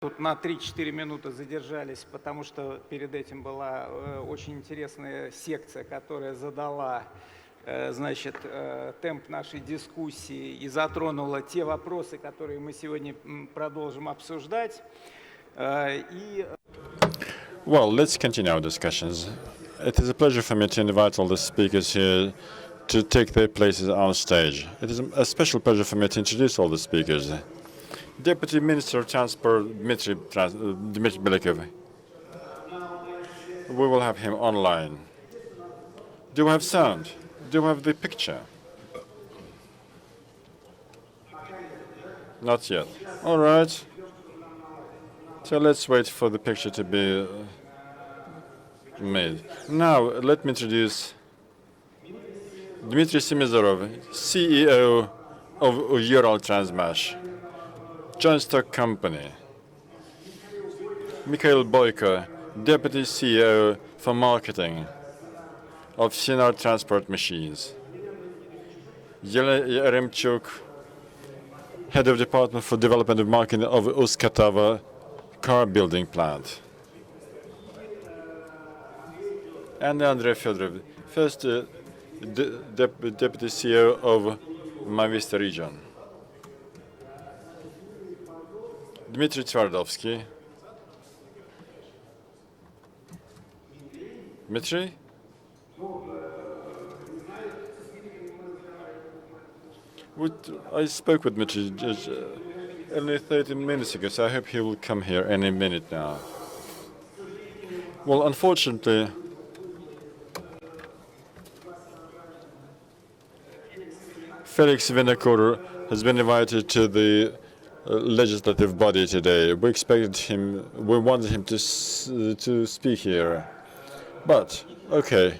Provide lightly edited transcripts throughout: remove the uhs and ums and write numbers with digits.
Тут на 3-4 минуты задержались, потому что перед этим была очень интересная секция, которая задала, значит, темп нашей дискуссии и затронула те вопросы, которые мы сегодня продолжим обсуждать. Well, let's continue our discussions. It is a pleasure for me to invite all the speakers here to take their places on stage. It is a special pleasure for me to introduce all the speakers. Deputy Minister of Transport Dmitry Boyko. We will have him online. Do we have sound? Do we have the picture? Not yet. All right. So let's wait for the picture to be made. Now, let me introduce Dmitry Semizorov, CEO of Uraltransmash, joint stock company. Mikhail Boyko, Deputy CEO for marketing of Sinara-Transport machines. Yelena Yaremchuk, Head of Department for Development of Marketing of Uskatava car building plant. And Andrei Fedorov, first Deputy CEO of Mavista region. Dmitry Twardovsky. Dmitry? I spoke with Dmitry just only 30 minutes ago, so I hope he will come here any minute now. Well, unfortunately, Felix Vinokour has been invited to the legislative body today. We expected him, we wanted him to speak here. But, okay,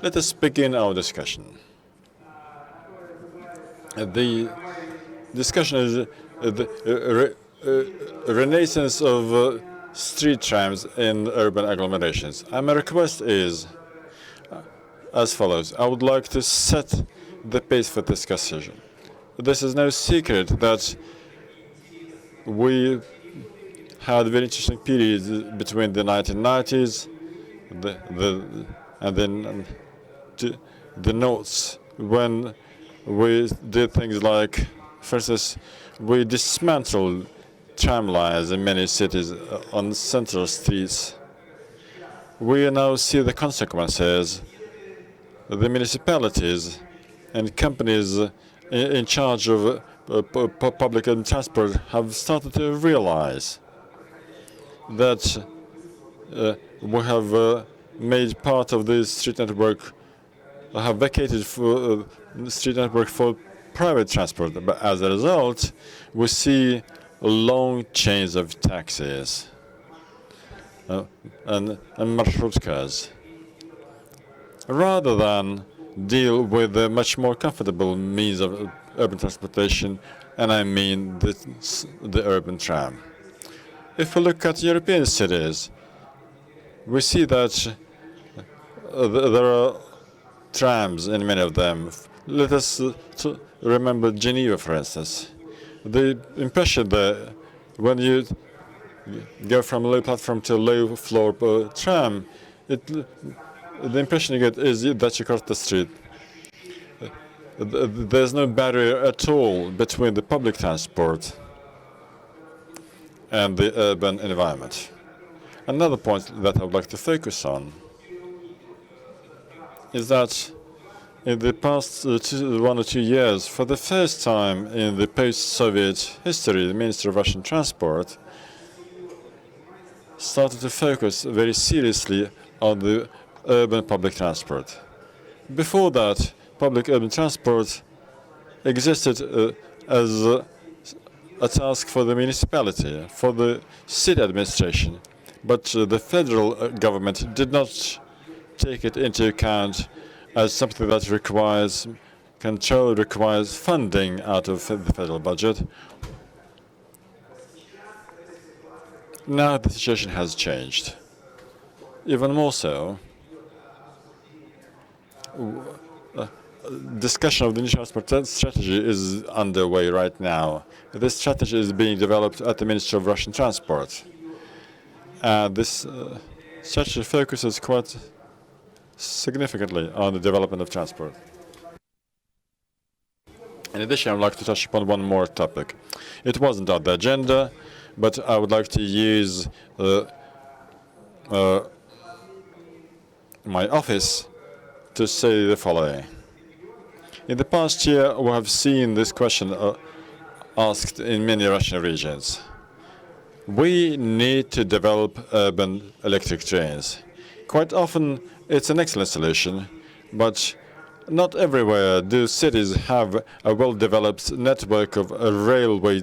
let us begin our discussion. The discussion is the renaissance of street trams in urban agglomerations. And my request is as follows. I would like to set the pace for this discussion. This is no secret that we had very interesting periods between the 1990s and then the noughts when we did things like, for instance, we dismantled tram lines in many cities on central streets. We now see the consequences. The municipalities and companies in charge of public transport have started to realize that we have made part of the street network, have vacated for street network for private transport. But as a result, we see long chains of taxis and marshrutskas, rather than deal with the much more comfortable means of urban transportation, and I mean the urban tram. If we look at European cities, we see that there are trams in many of them. Let us remember Geneva, for instance. The impression that when you go from a low platform to a low floor tram, the impression you get is that you cross the street. There's no barrier at all between the public transport and the urban environment. Another point that I would like to focus on is that in the past 1 or 2 years, for the first time in the post-Soviet history, the Minister of Russian Transport started to focus very seriously on the urban public transport. Before that, public urban transport existed as a task for the municipality, for the city administration, but the federal government did not take it into account as something that requires control, requires funding out of the federal budget. Now the situation has changed. Even more so, discussion of the new transport strategy is underway right now. This strategy is being developed at the Ministry of Russian Transport. This strategy focuses quite significantly on the development of transport. In addition, I would like to touch upon one more topic. It wasn't on the agenda, but I would like to use my office to say the following. In the past year, we have seen this question asked in many Russian regions. We need to develop urban electric trains. Quite often, it's an excellent solution, but not everywhere do cities have a well-developed network of railway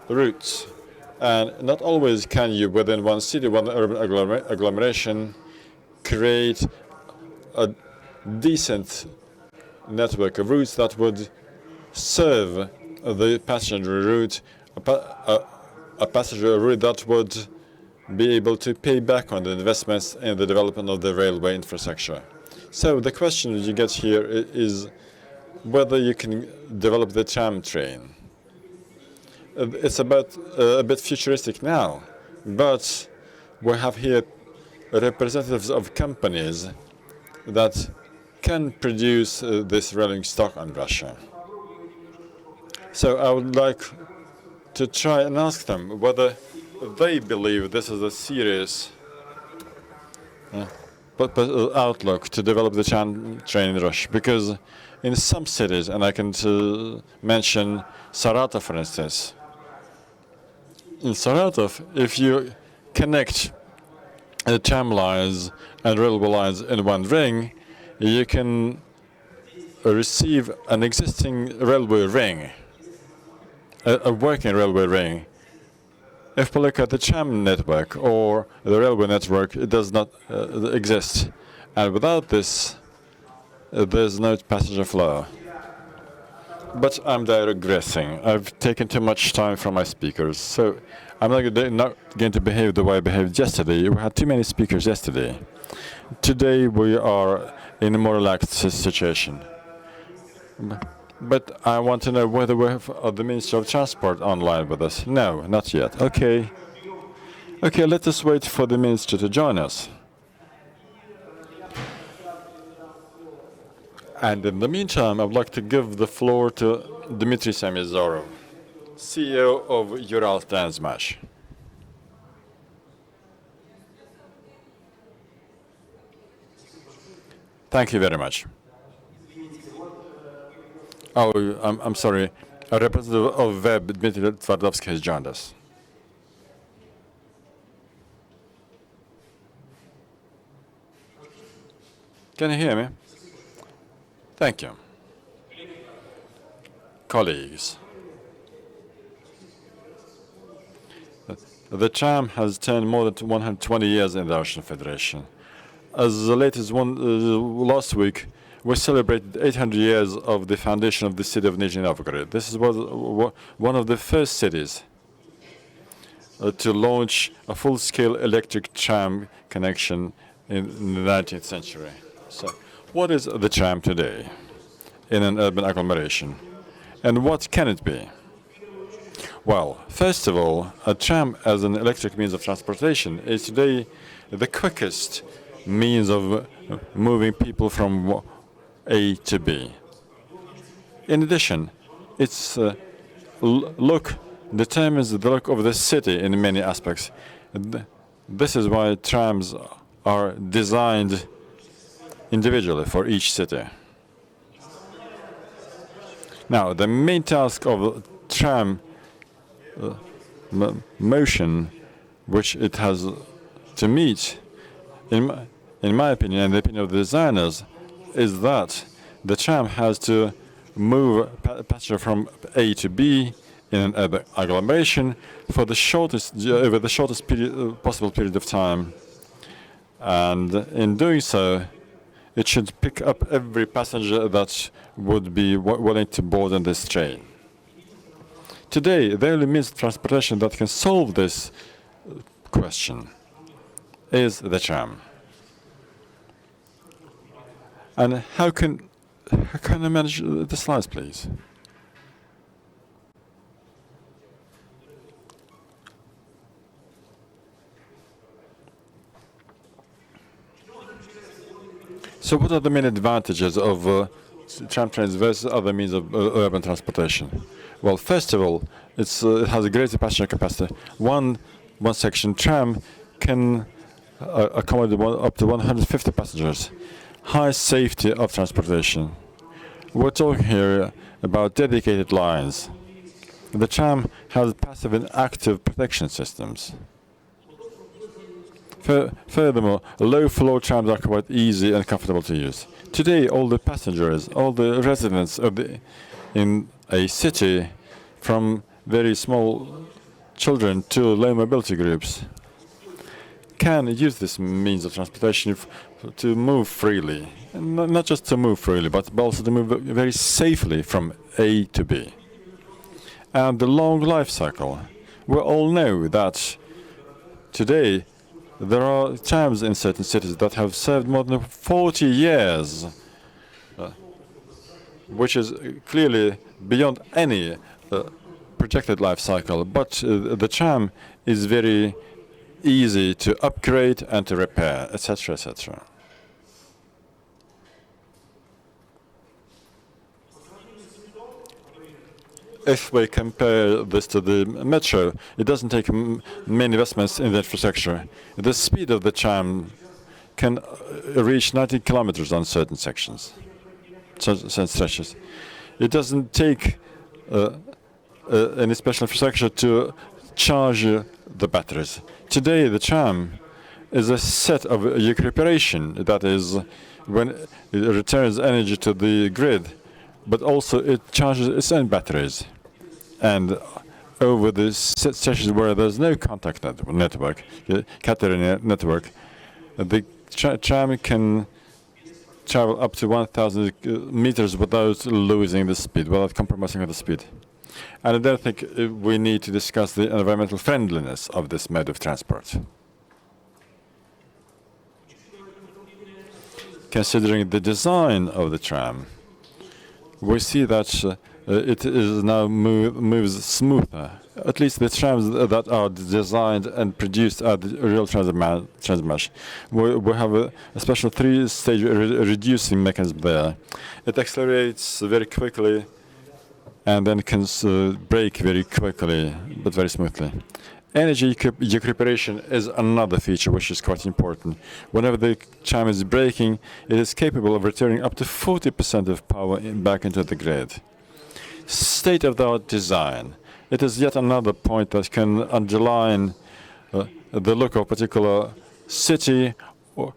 routes. And not always can you, within one city, one urban agglomeration, create a decent network of routes that would serve the passenger route, a passenger route that would be able to pay back on the investments in the development of the railway infrastructure. So the question you get here is whether you can develop the tram train. It's about a bit futuristic now, but we have here representatives of companies that can produce this rolling stock on Russia. So I would like to try and ask them whether they believe this is a serious outlook to develop the tram train in Russia. Because in some cities, and I can mention Saratov, for instance, in Saratov, if you connect the tram lines and railway lines in one ring, you can receive an existing railway ring, a working railway ring. If we look at the tram network or the railway network, it does not exist. And without this, there's no passenger flow. But I'm digressing. I've taken too much time from my speakers, so I'm not going to behave the way I behaved yesterday. We had too many speakers yesterday. Today we are in a more relaxed situation. But I want to know whether we have the Ministry of Transport online with us. No, not yet. Okay. Okay, let us wait for the Minister to join us. And in the meantime, I would like to give the floor to Dmitry Semizorov, CEO of Uraltransmash. Thank you very much. Oh, I'm sorry. A representative of Web, Dmitry has joined us. Can you hear me? Thank you. Colleagues, the tram has turned more than 120 years in the Russian Federation. As the latest one last week, we celebrated 800 years of the foundation of the city of Nizhny Novgorod. This was one of the first cities to launch a full-scale electric tram connection in the 19th century. So, what is the tram today in an urban agglomeration? And what can it be? Well, first of all, a tram as an electric means of transportation is today the quickest means of moving people from A to B. In addition, its look determines the look of the city in many aspects. This is why trams are designed individually for each city. Now, the main task of tram motion, which it has to meet, in my opinion and the opinion of the designers, is that the tram has to move passenger from A to B in an urban agglomeration for the shortest over the shortest possible period of time, and in doing so, it should pick up every passenger that would be willing to board on this train. Today, the only means of transportation that can solve this question is the tram. And how can I manage the slides, please? So what are the main advantages of tram trains versus other means of urban transportation? Well, first of all, it has a greater passenger capacity. One section tram can accommodate up to 150 passengers. High safety of transportation. We're talking here about dedicated lines. The tram has passive and active protection systems. Furthermore, low-floor trams are quite easy and comfortable to use. Today, all the passengers, all the residents in a city, from very small children to low mobility groups, can use this means of transportation to move freely. And not just to move freely, but also to move very safely from A to B. And the long life cycle. We all know that today there are trams in certain cities that have served more than 40 years, which is clearly beyond any projected life cycle. But the tram is very easy to upgrade and to repair, etc., etc. If we compare this to the metro, it doesn't take many investments in the infrastructure. The speed of the tram can reach 90 kilometers on certain sections, certain stretches. It doesn't take any special infrastructure to charge the batteries. Today, the tram is a set of recuperation, that is, when it returns energy to the grid, but also it charges its own batteries. And over the stretches where there's no contact network, catenary network, the tram can travel up to 1,000 meters without losing the speed, without compromising the speed. And I don't think we need to discuss the environmental friendliness of this mode of transport. Considering the design of the tram, we see that it is now moves smoother. At least the trams that are designed and produced at the Uraltransmash. We have a special three-stage reducing mechanism there. It accelerates very quickly and then can brake very quickly, but very smoothly. Energy recuperation is another feature which is quite important. Whenever the tram is braking, it is capable of returning up to 40% of power back into the grid. State-of-the-art design. It is yet another point that can underline the look of a particular city, or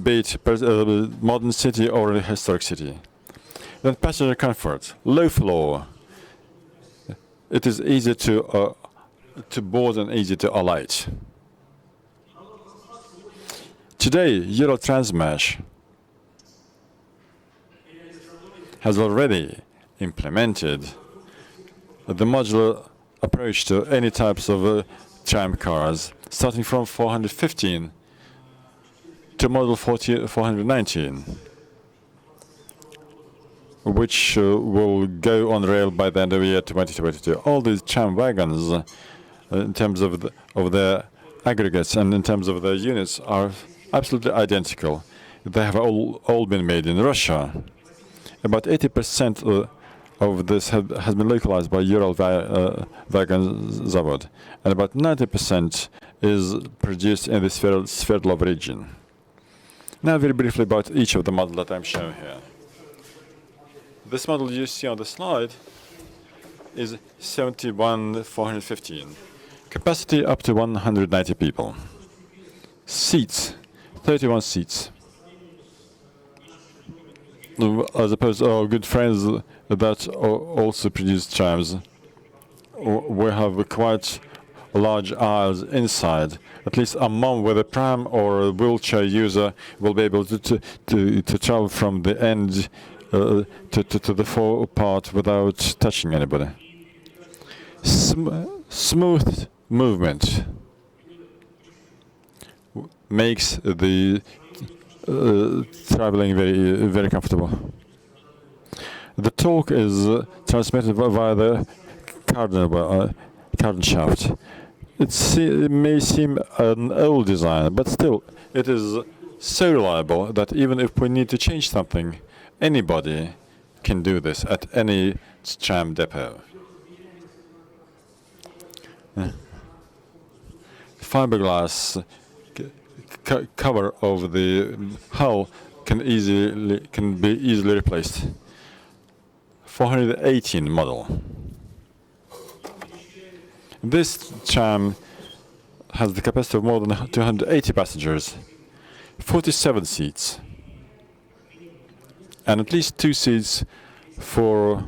be it a modern city or a historic city. Then passenger comfort, low floor. It is easy to board and easy to alight. Today, Uraltransmash has already implemented the modular approach to any types of tram cars, starting from 415 to model 419, which will go on rail by the end of the year 2022. All these tram wagons, in terms of their aggregates and in terms of their units, are absolutely identical. They have all been made in Russia. About 80% of this has been localized by Uralvagon Zavod, and about 90% is produced in the Sverdlov region. Now, very briefly about each of the models that I'm showing here. This model you see on the slide is 71415. Capacity up to 190 people. Seats, 31 seats. As opposed to our good friends that also produce trams, we have quite large aisles inside. At least a mom with a pram or a wheelchair user will be able to travel from the end to the fore part without touching anybody. Smooth movement makes the traveling very comfortable. The torque is transmitted via the cardan shaft. It may seem an old design, but still, it is so reliable that even if we need to change something, anybody can do this at any tram depot. Fiberglass cover over the hull can be easily replaced. 418 model. This tram has the capacity of more than 280 passengers, 47 seats, and at least 2 seats for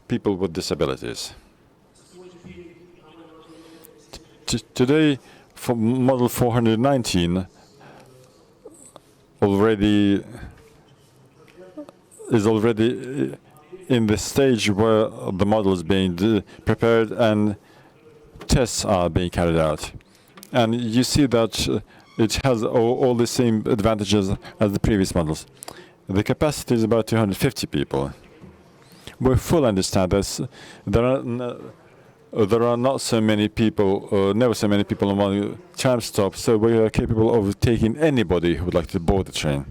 people with disabilities. Today, for model 419 is already in the stage where the model is being prepared and tests are being carried out. And you see that it has all the same advantages as the previous models. The capacity is about 250 people. We fully understand this. There are not so many people, never so many people among tram stops, so we are capable of taking anybody who would like to board the train.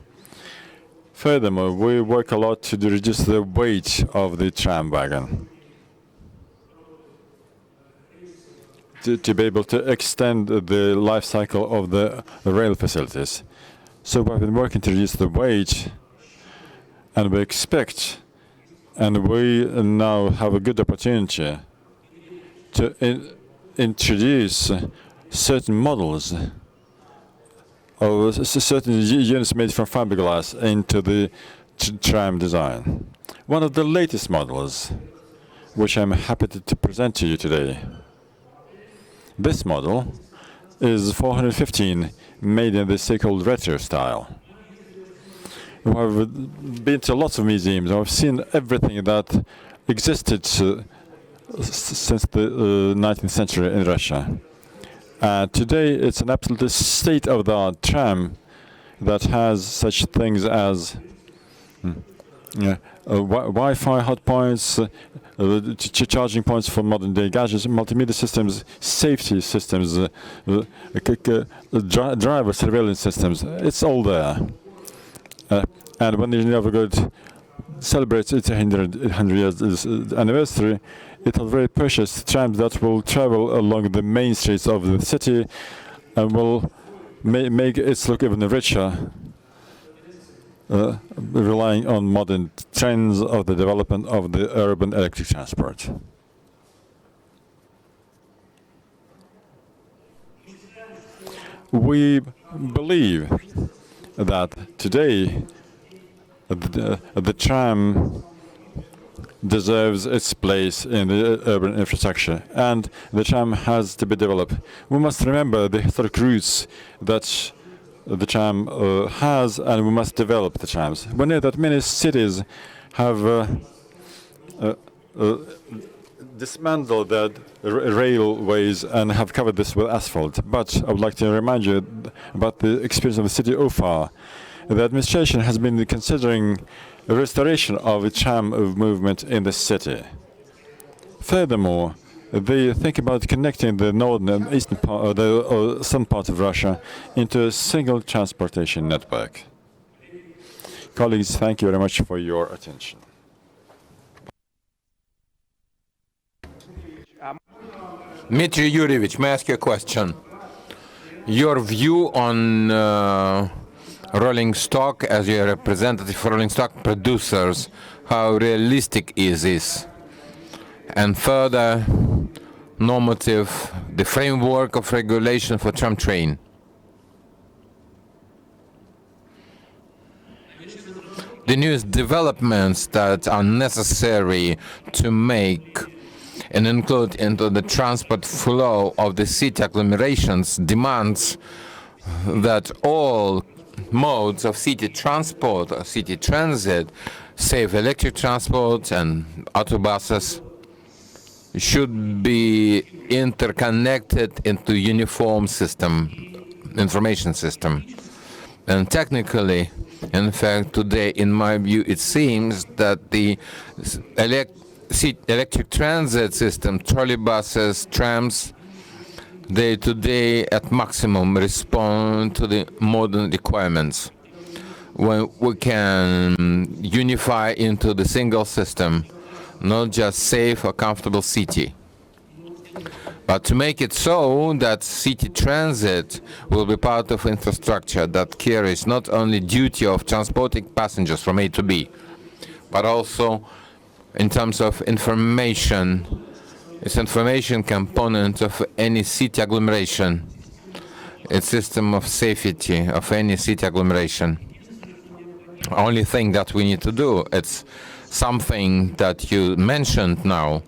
Furthermore, we work a lot to reduce the weight of the tram wagon, to be able to extend the life cycle of the rail facilities. So we've been working to reduce the weight, and we expect, and we now have a good opportunity to introduce certain models of certain units made from fiberglass into the tram design. One of the latest models, which I'm happy to present to you today. This model is 415, made in the so-called retro style. I've been to lots of museums. I've seen everything that existed since the 19th century in Russia. Today, it's an absolutely state-of-the-art tram that has such things as Wi-Fi hotpoints, charging points for modern-day gadgets, multimedia systems, safety systems, driver surveillance systems. It's all there. And when the Novgorod celebrates its 100 years anniversary, it already purchased trams that will travel along the main streets of the city and will make its look even richer, relying on modern trends of the development of the urban electric transport. We believe that today the tram deserves its place in the urban infrastructure, and the tram has to be developed. We must remember the historic roots that the tram has, and we must develop the trams. We know that many cities have dismantled their railways and have covered this with asphalt. But I would like to remind you about the experience of the city of Ufa. The administration has been considering a restoration of the tram movement in the city. Furthermore, they think about connecting the northern and eastern part, the southern part of Russia into a single transportation network. Colleagues, thank you very much for your attention. Dmitry Yurievich, may I ask you a question? Your view on rolling stock, as your representative for rolling stock producers, how realistic is this? And further, normative, the framework of regulation for tram train. The newest developments that are necessary to make and include into the transport flow of the city agglomerations demands that all modes of city transport or city transit, save electric transport and autobuses, should be interconnected into uniform system, information system. And technically, in fact, today, in my view, it seems that the electric transit system, trolleybuses, trams, they today at maximum respond to the modern requirements. When we can unify into the single system, not just safe or comfortable city, but to make it so that city transit will be part of infrastructure that carries not only duty of transporting passengers from A to B, but also in terms of information. It's information component of any city agglomeration. It's system of safety of any city agglomeration. Only thing that we need to do, it's something that you mentioned now.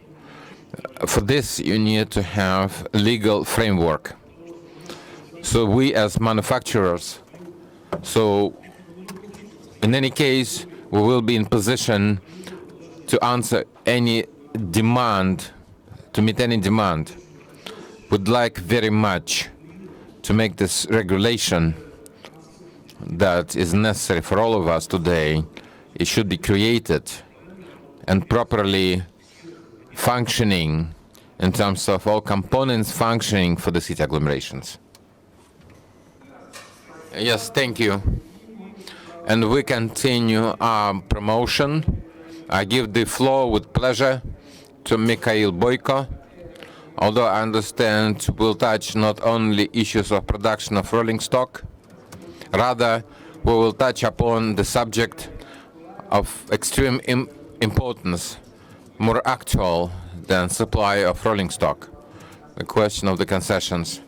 For this, you need to have legal framework. So we as manufacturers, so in any case, we will be in position to answer any demand, to meet any demand. Would like very much to make this regulation that is necessary for all of us today. It should be created and properly functioning in terms of all components functioning for the city agglomerations. Yes, thank you. And we continue our promotion. I give the floor with pleasure to Mikhail Boyko. Although I understand we'll touch not only issues of production of rolling stock, rather we will touch upon the subject of extreme importance, more actual than supply of rolling stock, the question of the concessions.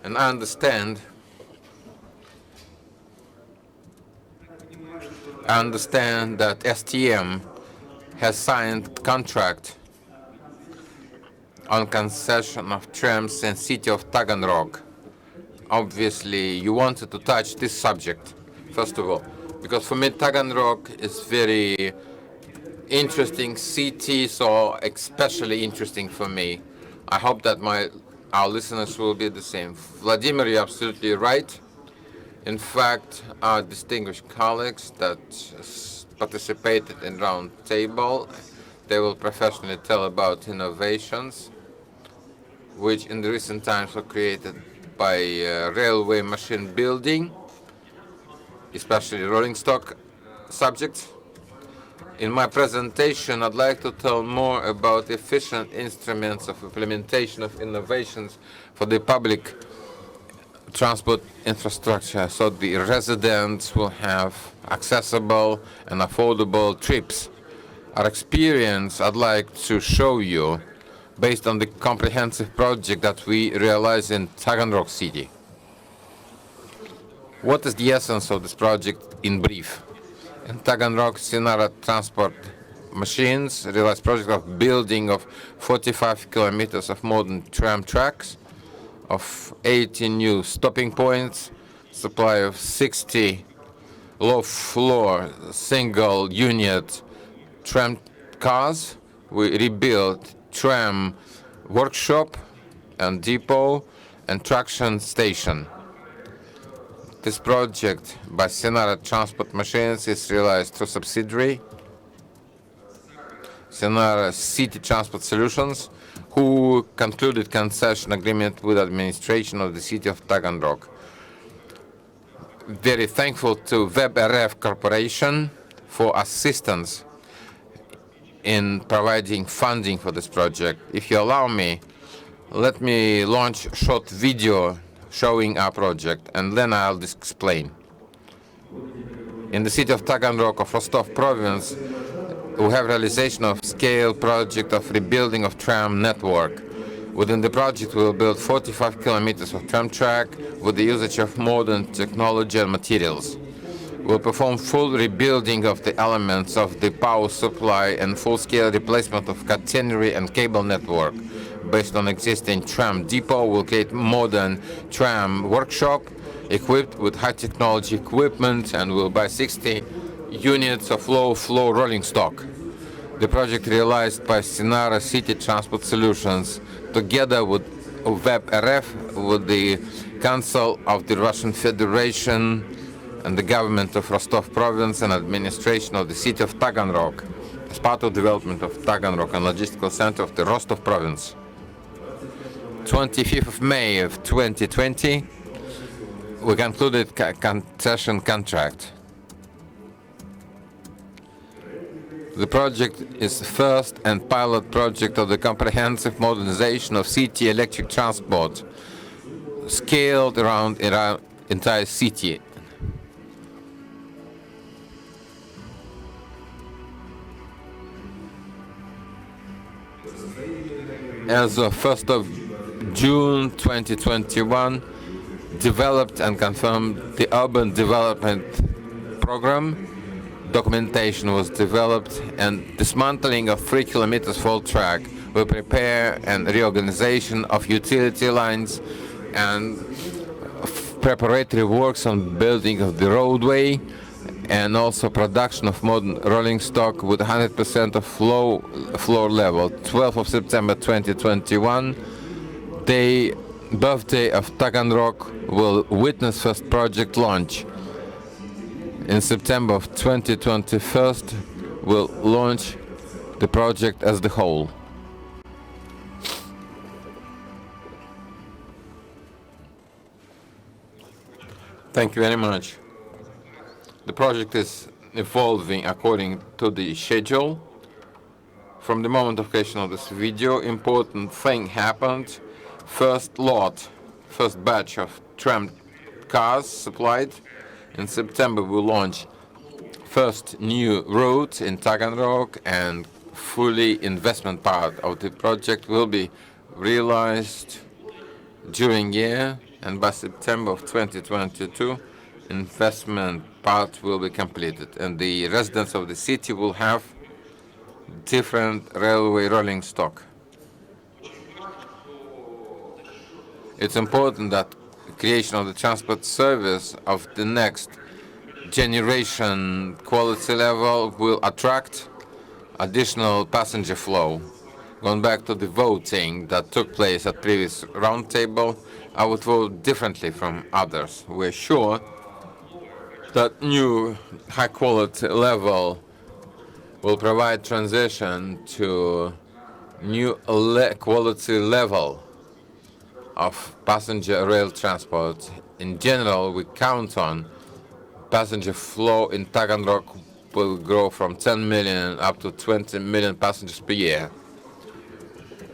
And I understand that STM has signed contract on concession of trams in city of Taganrog. Obviously, you wanted to touch this subject, first of all, because for me, Taganrog is very interesting city, so especially interesting for me. I hope that our listeners will be the same. Vladimir, you're absolutely right. In fact, our distinguished colleagues that participated in round table, they will professionally tell about innovations which in the recent times were created by railway machine building, especially rolling stock subjects. In my presentation, I'd like to tell more about efficient instruments of implementation of innovations for the public transport infrastructure, so the residents will have accessible and affordable trips. Our experience I'd like to show you based on the comprehensive project that we realize in Taganrog city. What is the essence of this project in brief? In Taganrog, Sinara-Transport machines realized project of building of 45 kilometers of modern tram tracks, of 80 new stopping points, supply of 60 low-floor single unit tram cars. We rebuilt tram workshop and depot and traction station. This project by Sinara-Transport machines is realized through subsidiary Sinara City Transport Solutions, who concluded concession agreement with administration of the city of Taganrog. Very thankful to WebRF Corporation for assistance in providing funding for this project. If you allow me, let me launch a short video showing our project, and then I'll explain. In the city of Taganrog of Rostov province, we have realization of scale project of rebuilding of tram network. Within the project, we will build 45 kilometers of tram track with the usage of modern technology and materials. We'll perform full rebuilding of the elements of the power supply and full-scale replacement of catenary and cable network. Based on existing tram depot, we'll create modern tram workshop equipped with high-technology equipment, and we'll buy 60 units of low-flow rolling stock. The project realized by Sinara City Transport Solutions together with WebRF with the Council of the Russian Federation and the government of Rostov province and administration of the city of Taganrog as part of development of Taganrog and logistical center of the Rostov province. 25th of May of 2020, we concluded concession contract. The project is the first and pilot project of the comprehensive modernization of city electric transport, scaled around entire city. As of 1st of June 2021, developed and confirmed the urban development program. Documentation was developed and dismantling of 3 kilometers full track will prepare and reorganization of utility lines and preparatory works on building of the roadway and also production of modern rolling stock with 100% of floor level. 12th of September 2021, birthday of Taganrog will witness first project launch. In September of 2021, we'll launch the project as the whole. Thank you very much. The project is evolving according to the schedule. From the moment of creation of this video, important thing happened. First batch of tram cars supplied. In September, we'll launch first new route in Taganrog, and fully investment part of the project will be realized during year, and by September of 2022, investment part will be completed, and the residents of the city will have different railway rolling stock. It's important that creation of the transport service of the next generation quality level will attract additional passenger flow. Going back to the voting that took place at previous roundtable, I would vote differently from others. We're sure that new high quality level will provide transition to new quality level of passenger rail transport. In general, we count on passenger flow in Taganrog will grow from 10 million up to 20 million passengers per year.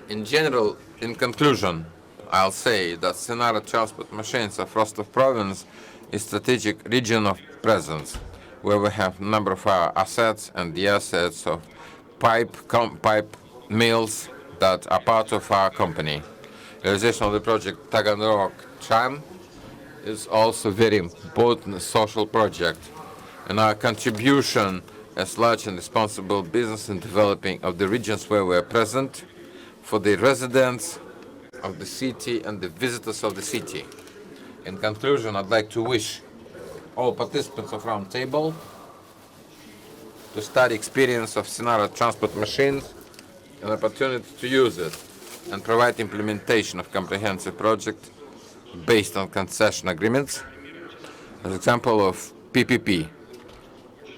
In general, in conclusion, I'll say that Sinara-Transport machines of Rostov province is strategic region of presence, where we have a number of our assets and the assets of pipe mills that are part of our company. Realization of the project Taganrog Tram is also a very important social project, and our contribution as large and responsible business in developing of the regions where we are present for the residents of the city and the visitors of the city. In conclusion, I'd like to wish all participants of round table to study experience of Sinara-Transport machines, an opportunity to use it, and provide implementation of comprehensive project based on concession agreements. As example of PPP,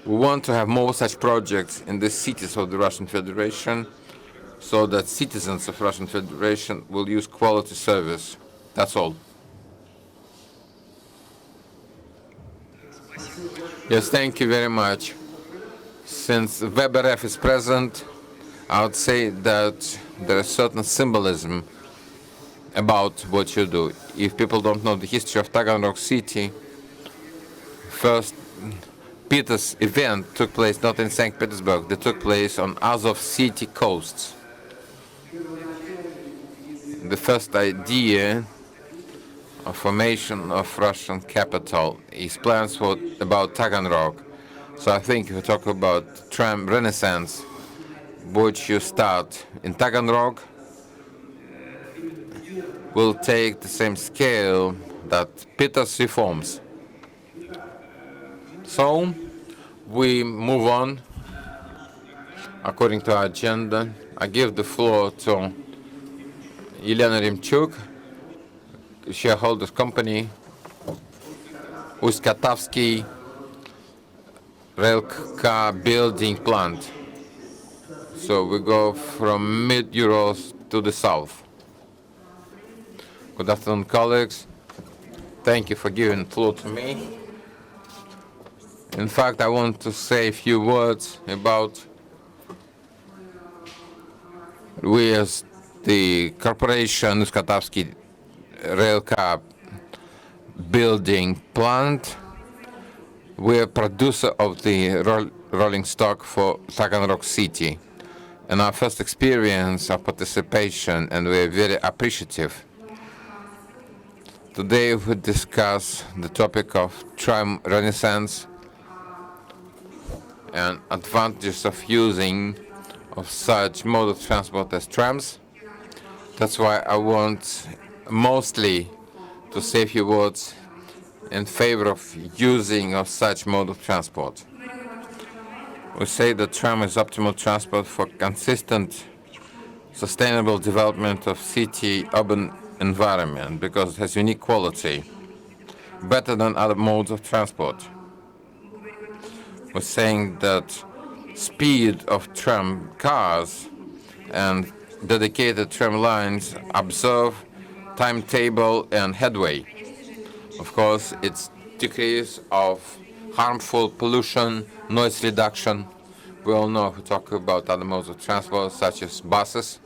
we want to have more such projects in the cities of the Russian Federation, so that citizens of Russian Federation will use quality service. That's all. Yes, thank you very much. Since WebRF is present, I would say that there is certain symbolism about what you do. If people don't know the history of Taganrog city, first Peter's event took place not in St. Petersburg, they took place on Azov city coasts. The first idea of formation of Russian capital, his plans were about Taganrog. So I think if we talk about tram renaissance, which you start in Taganrog, will take the same scale that Peter's reforms. So we move on according to our agenda. I give the floor to Elena Rimchuk, shareholders company, Uсть-Katowice rail car building plant. So we go from mid-Urals to the south. Good afternoon, colleagues. Thank you for giving the floor to me. In fact, I want to say a few words about we as the corporation Uсть-Katowice railcar building plant. We're a producer of the rolling stock for Taganrog City. And our first experience of participation, and we're very appreciative. Today we discuss the topic of tram renaissance and advantages of using of such mode of transport as trams. That's why I want mostly to say a few words in favor of using of such mode of transport. We say that tram is optimal transport for consistent, sustainable development of city-urban environment because it has unique quality, better than other modes of transport. We're saying that speed of tram cars and dedicated tram lines observe timetable and headway. Of course, it's decrease of harmful pollution, noise reduction. We all know if we talk about other modes of transport, such as buses.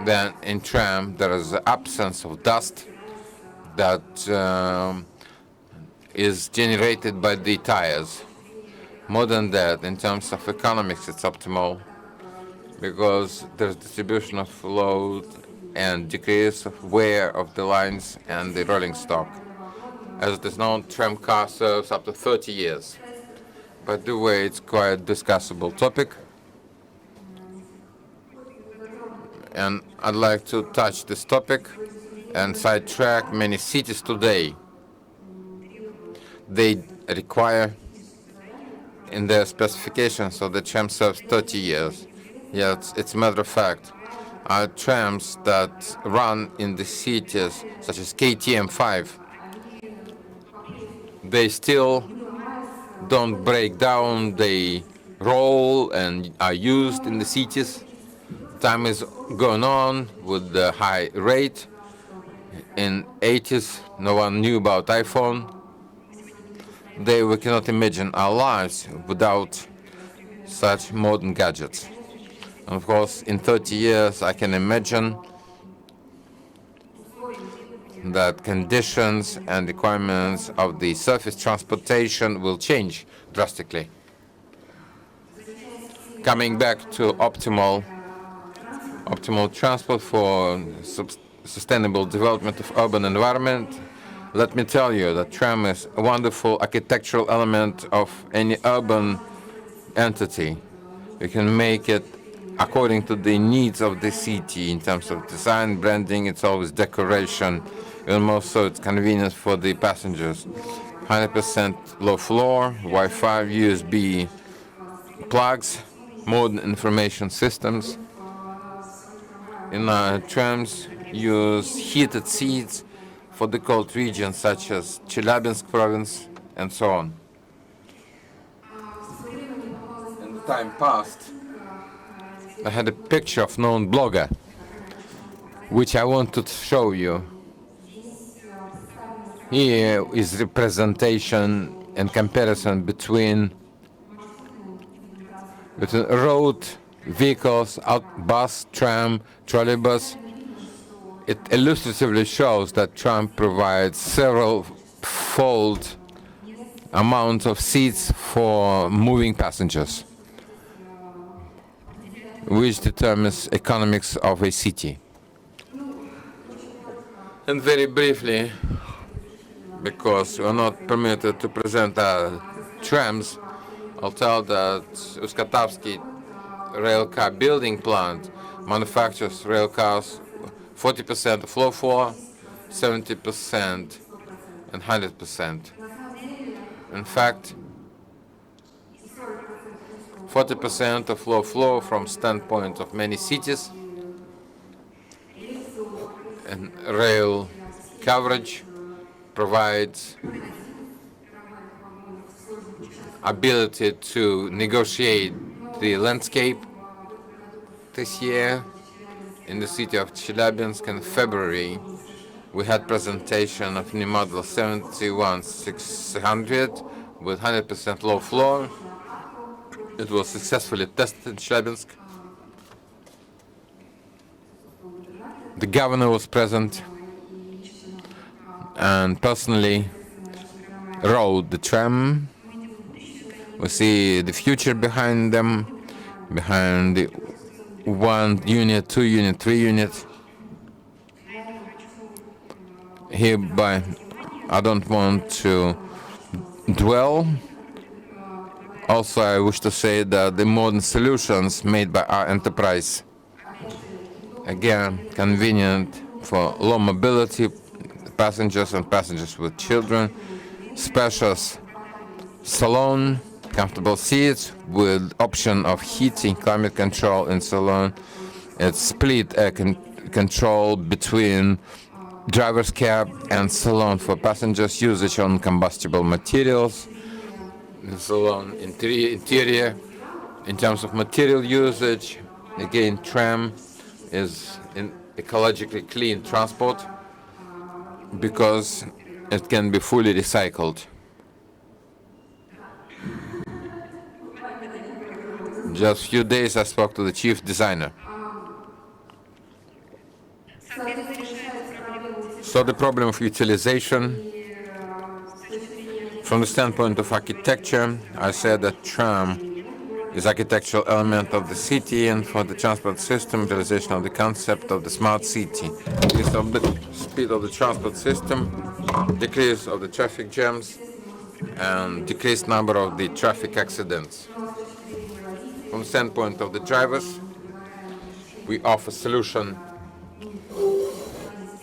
Then in tram, there is the absence of dust that is generated by the tires. More than that, in terms of economics, it's optimal because there's distribution of load and decrease of wear of the lines and the rolling stock. As it is known, tram car serves up to 30 years. By the way, it's quite a discussable topic. And I'd like to touch this topic and sidetrack many cities today. They require in their specifications so the tram serves 30 years. Yes, it's a matter of fact. Are trams that run in the cities, such as KTM5, they still don't break down, they roll and are used in the cities. Time is going on with the high rate. In 80s, no one knew about iPhone. We cannot imagine our lives without such modern gadgets. And of course, in 30 years, I can imagine that conditions and requirements of the surface transportation will change drastically. Coming back to optimal transport for sustainable development of urban environment, let me tell you that tram is a wonderful architectural element of any urban entity. We can make it according to the needs of the city in terms of design, branding, it's always decoration, and more so it's convenient for the passengers. 100% low floor, Wi-Fi, USB plugs, modern information systems. In trams, use heated seats for the cold regions such as Chelyabinsk province and so on. In the time past, I had a picture of known blogger, which I want to show you. Here is representation and comparison between road vehicles, bus, tram, trolleybus. It illustratively shows that tram provides several-fold amounts of seats for moving passengers, which determines economics of a city. And very briefly, because we're not permitted to present trams, I'll tell that Uсть-Katowice railcar building plant manufactures railcars 40% of low floor, 70% and 100%. In fact, 40% of low floor from standpoint of many cities and rail coverage, provides ability to negotiate the landscape. This year, in the city of Chelyabinsk in February, we had presentation of new model 71600 with 100% low floor. It was successfully tested in Chelyabinsk. The governor was present and personally rode the tram. We see the future behind them, behind the 1 unit, 2 unit, 3 unit. Hereby, I don't want to dwell. Also, I wish to say that the modern solutions made by our enterprise, again, convenient for low mobility passengers and passengers with children, spacious salon, comfortable seats with option of heating, climate control in salon. It's split air control between driver's cab and salon for passengers, usage on combustible materials. The salon interior, in terms of material usage, again, tram is an ecologically clean transport because it can be fully recycled. Just a few days I spoke to the chief designer. So the problem of utilization, from the standpoint of architecture, I said that tram is architectural element of the city, and for the transport system, realization of the concept of the smart city. Increase of the speed of the transport system, decrease of the traffic jams, and decreased number of the traffic accidents. From the standpoint of the drivers, we offer solution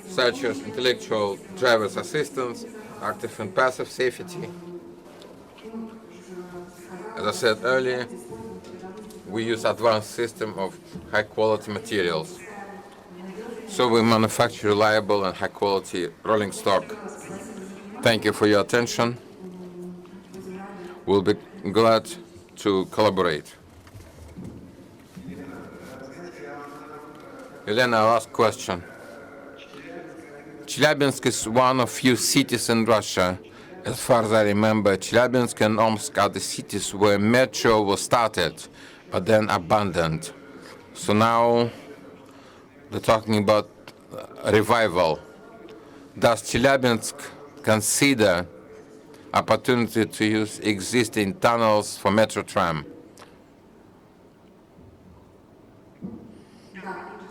such as intellectual driver's assistance, active and passive safety. As I said earlier, we use advanced system of high quality materials. So we manufacture reliable and high quality rolling stock. Thank you for your attention. We'll be glad to collaborate. Elena, last question. Chelyabinsk is one of few cities in Russia. As far as I remember, Chelyabinsk and Omsk are the cities where metro was started, but then abandoned. So now they're talking about revival. Does Chelyabinsk consider opportunity to use existing tunnels for metro tram?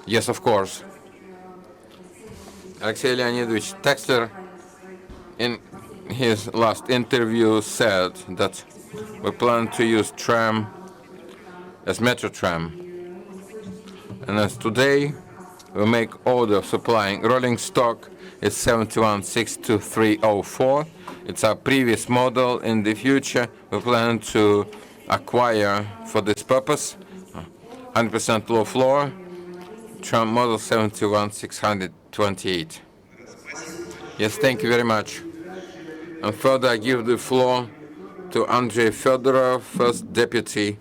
Yes, of course. Alexey Leonidovich Texler, in his last interview, said that we plan to use tram as metro tram. And as today, we make order supplying rolling stock is 7162304. It's our previous model. In the future, we plan to acquire for this purpose 100% low floor tram model 71628. Yes, thank you very much. And further, I give the floor to Andrei Fedorov, First Deputy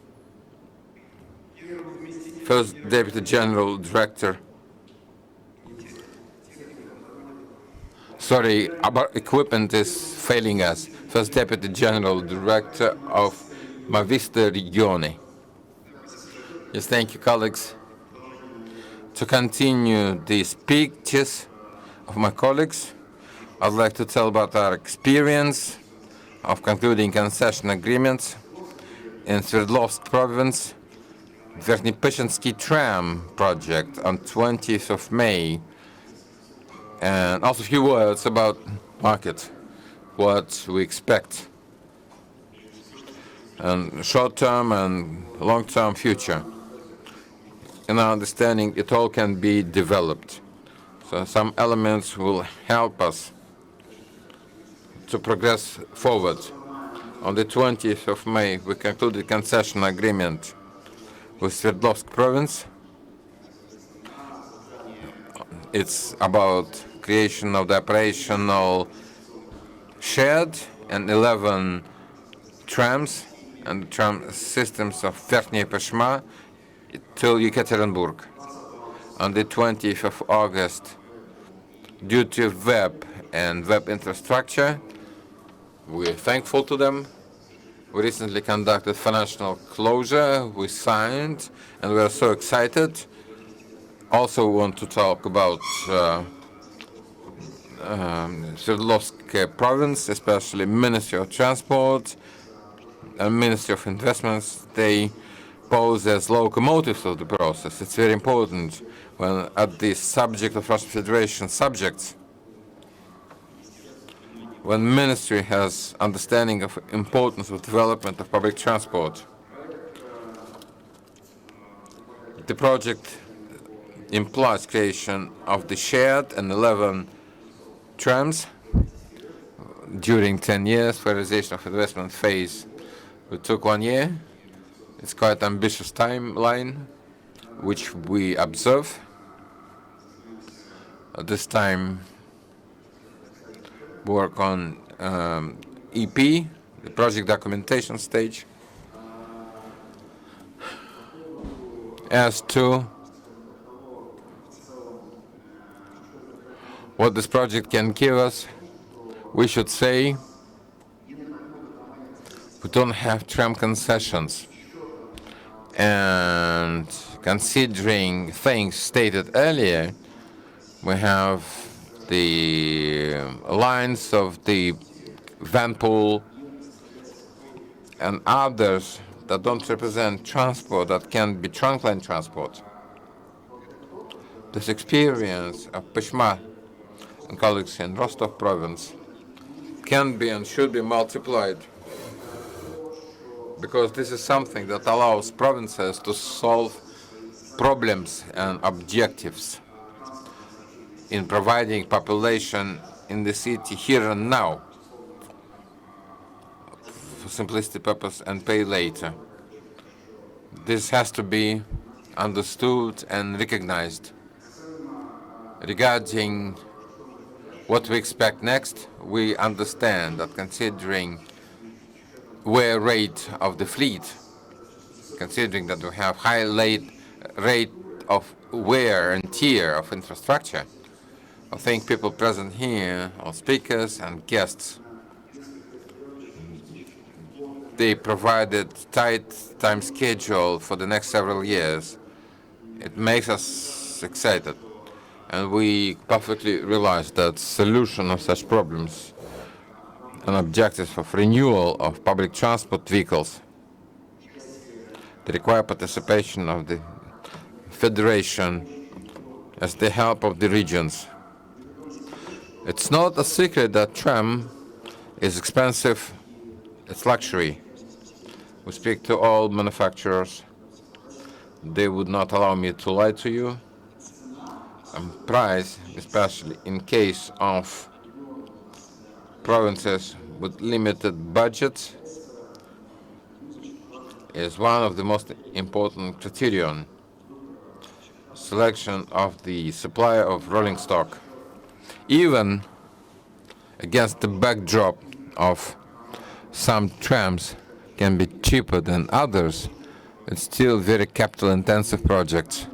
General Director. Sorry, our equipment is failing us. First Deputy General Director of Mavista Regione. Yes, thank you, colleagues. To continue the speeches of my colleagues, I'd like to tell about our experience of concluding concession agreements in Sverdlovsk province, Verkhnepyshinsky tram project on 20th of May, and also a few words about market, what we expect, and short-term and long-term future. In our understanding, it all can be developed. So some elements will help us to progress forward. On the 20th of May, we concluded concession agreement with Sverdlovsk province. It's about creation of the operational shed and 11 trams and tram systems of Verkhny Peshma till Yekaterinburg. On the 20th of August, due to web and web infrastructure, we're thankful to them. We recently conducted financial closure, we signed, and we are so excited. Also want to talk about Sverdlovsk province, especially Ministry of Transport and Ministry of Investments. They pose as locomotives of the process. It's very important when at the subject of Russian Federation subjects, when Ministry has understanding of importance of development of public transport. The project implies creation of the shared and 11 trams during 10 years for realization of investment phase. It took 1 year. It's quite ambitious timeline, which we observe. At this time, work on EP, the project documentation stage. As to what this project can give us, we should say we don't have tram concessions. And considering things stated earlier, we have the lines of the Vanpool and others that don't represent transport, that can be trunk line transport. This experience of Peshma and colleagues in Rostov province can be and should be multiplied, because this is something that allows provinces to solve problems and objectives in providing population in the city here and now for simplicity purpose and pay later. This has to be understood and recognized. Regarding what we expect next, we understand that considering wear rate of the fleet, considering that we have high rate of wear and tear of infrastructure, I think people present here, our speakers and guests, they provided tight time schedule for the next several years. It makes us excited, and we perfectly realize that solution of such problems and objectives of renewal of public transport vehicles, they require participation of the Federation as the help of the regions. It's not a secret that tram is expensive, it's luxury. We speak to all manufacturers. They would not allow me to lie to you. And price, especially in case of provinces with limited budgets, is one of the most important criterion. Selection of the supply of rolling stock. Even against the backdrop of some trams can be cheaper than others, it's still very capital-intensive projects.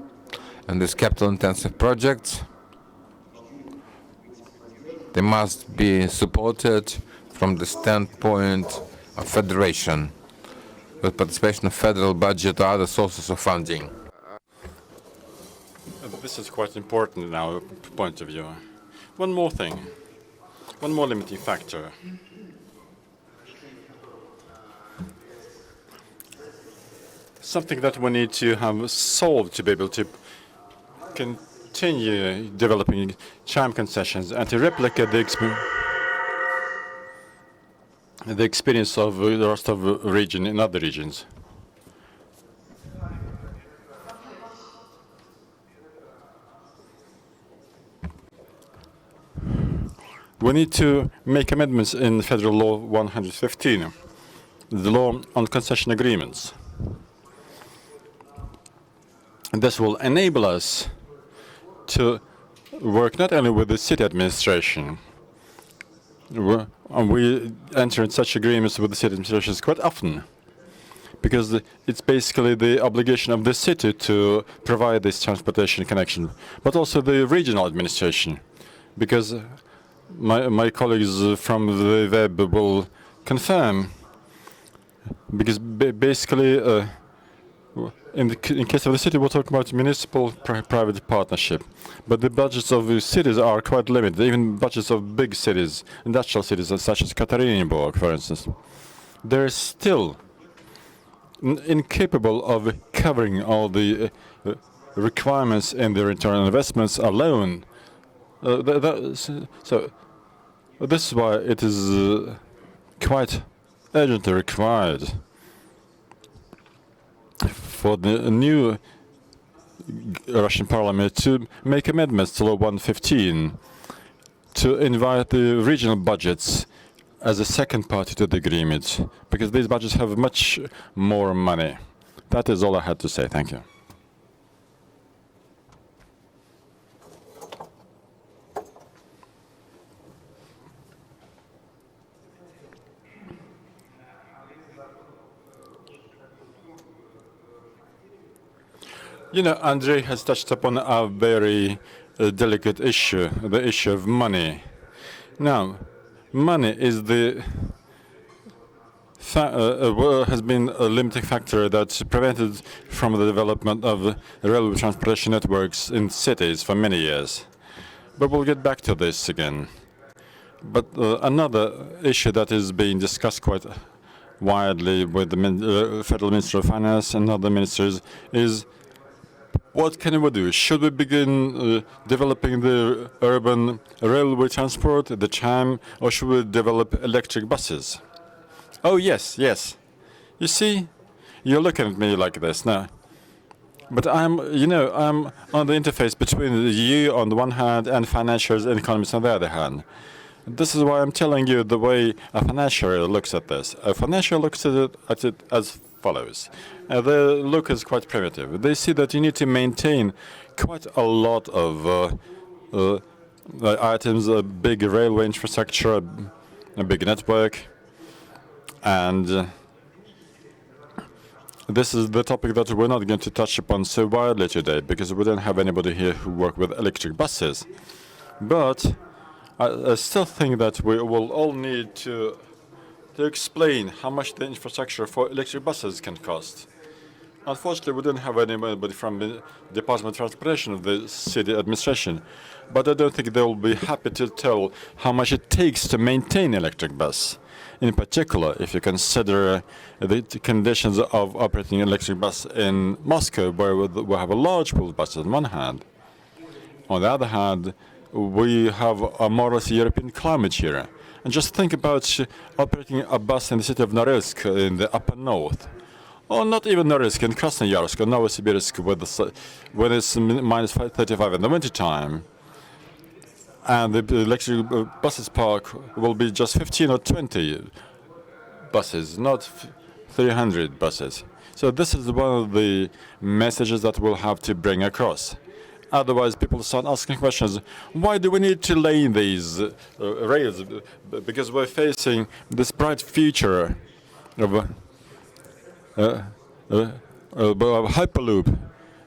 And these capital-intensive projects, they must be supported from the standpoint of federation, with participation of federal budget or other sources of funding. This is quite important in our point of view. One more thing, one more limiting factor. Something that we need to have solved to be able to continue developing tram concessions and to replicate the experience of the Rostov region in other regions. We need to make amendments in Federal Law 115, the law on concession agreements. And this will enable us to work not only with the city administration. We enter in such agreements with the city administrations quite often, because it's basically the obligation of the city to provide this transportation connection, but also the regional administration, because my colleagues from the web will confirm, because basically in case of the city, we're talking about municipal-private partnership. But the budgets of the cities are quite limited, even budgets of big cities, industrial cities such as Ekaterinburg, for instance. They're still incapable of covering all the requirements in the return on investments alone. So this is why it is quite urgently required for the new Russian parliament to make amendments to Law 115 to invite the regional budgets as a second party to the agreement, because these budgets have much more money. That is all I had to say. Thank you. You know, Andrei has touched upon a very delicate issue, the issue of money. Now, money is has been a limiting factor that prevented from the development of railway transportation networks in cities for many years. But we'll get back to this again. But another issue that is being discussed quite widely with the Federal Minister of Finance and other ministers is, what can we do? Should we begin developing the urban railway transport, the tram, or should we develop electric buses? Oh, yes, yes. You see, you're looking at me like this now. But I'm on the interface between you on the one hand and financiers and economists on the other hand. This is why I'm telling you the way a financier looks at this. A financier looks at it as follows. The look is quite primitive. They see that you need to maintain quite a lot of items, a big railway infrastructure, a big network, and this is the topic that we're not going to touch upon so widely today, because we don't have anybody here who work with electric buses. But I still think that we will all need to explain how much the infrastructure for electric buses can cost. Unfortunately, we don't have anybody from the Department of Transportation of the city administration, but I don't think they will be happy to tell how much it takes to maintain electric bus. In particular, if you consider the conditions of operating an electric bus in Moscow, where we have a large pool of buses on one hand. On the other hand, we have a more or less European climate here. And just think about operating a bus in the city of Norilsk in the upper north. Or not even Norilsk, in Krasnoyarsk or Novosibirsk, when it's minus 35 in the wintertime. And the electric buses park will be just 15 or 20 buses, not 300 buses. So this is one of the messages that we'll have to bring across. Otherwise, people start asking questions. Why do we need to lay in these rails? Because we're facing this bright future of Hyperloop.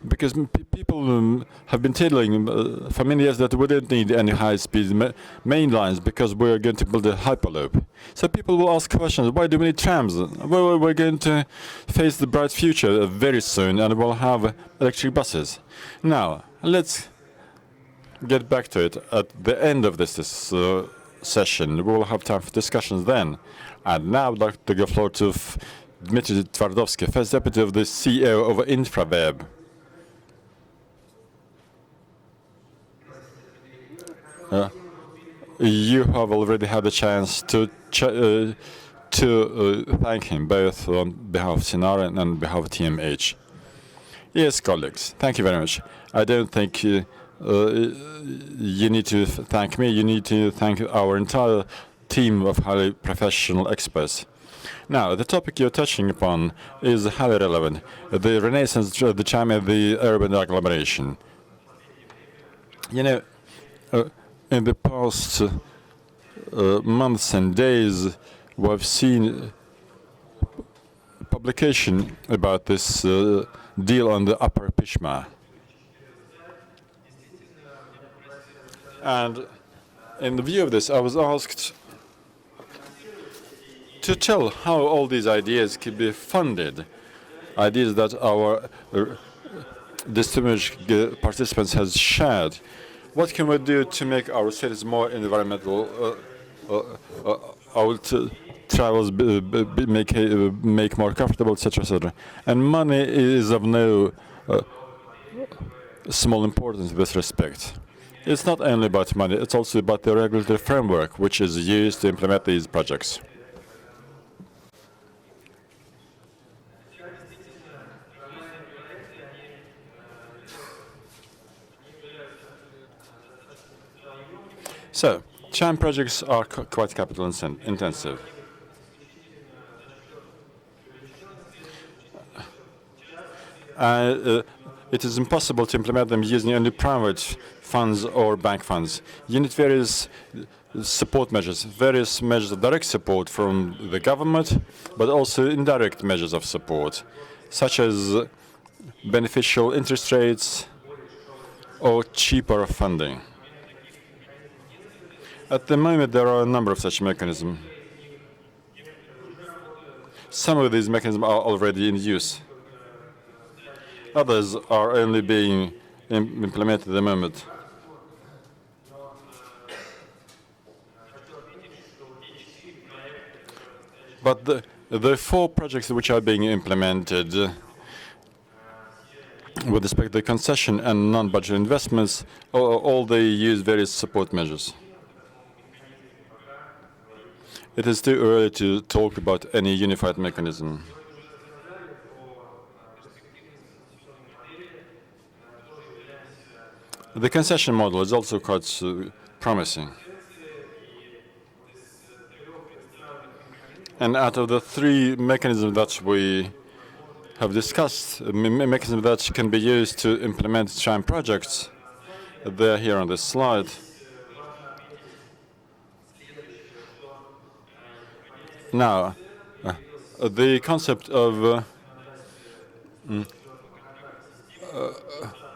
Because people have been telling for many years that we don't need any high-speed main lines because we're going to build a Hyperloop. So people will ask questions, why do we need trams? Well, we're going to face the bright future very soon, and we'll have electric buses. Now, let's get back to it at the end of this session. We will have time for discussions then. And now I'd like to give the floor to Dmitry Twardovsky, first deputy of the CEO of InfraWeb. You have already had a chance to thank him, both on behalf of Sinara and on behalf of TMH. Yes, colleagues, thank you very much. I don't think you need to thank me. You need to thank our entire team of highly professional experts. Now, the topic you're touching upon is highly relevant. The renaissance of the tram and the urban agglomeration. You know, In the past months and days, we've seen publication about this deal on the Upper Pishma. And in the view of this, I was asked to tell how all these ideas could be funded, ideas that our distinguished participants has shared. What can we do to make our cities more environmental, travels make more comfortable, etc., etc. And money is of no small importance in this respect. It's not only about money, it's also about the regulatory framework which is used to implement these projects. So, tram projects are quite capital intensive. It is impossible to implement them using only private funds or bank funds. You need various support measures, various measures of direct support from the government, but also indirect measures of support, such as beneficial interest rates or cheaper funding. At the moment, there are a number of such mechanisms. Some of these mechanisms are already in use. Others are only being implemented at the moment. But the 4 projects which are being implemented with respect to the concession and non-budget investments, all they use various support measures. It is too early to talk about any unified mechanism. The concession model is also quite promising. And out of the 3 mechanisms that we have discussed, mechanisms that can be used to implement tram projects, they're here on this slide. Now, the concept of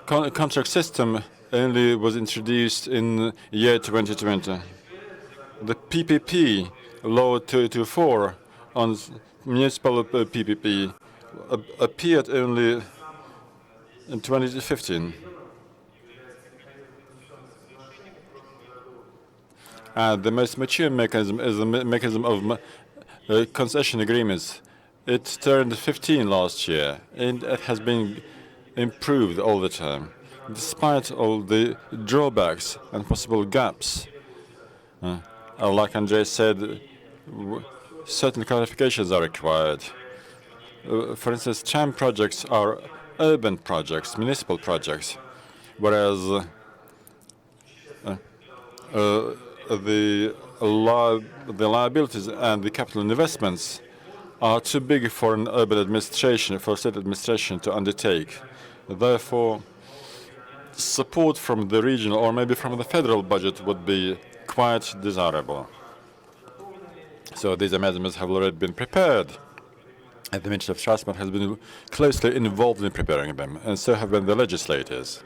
contract system only was introduced in year 2020. The PPP Law 224 on municipal PPP appeared only in 2015. And the most mature mechanism is the mechanism of concession agreements. It turned 15 last year, and it has been improved all the time, despite all the drawbacks and possible gaps. Like Andrei said, certain clarifications are required. For instance, tram projects are urban projects, municipal projects, whereas the liabilities and the capital investments are too big for an urban administration, for state administration to undertake. Therefore, support from the regional or maybe from the federal budget would be quite desirable. So these amendments have already been prepared, and the Ministry of Transport has been closely involved in preparing them, and so have been the legislators.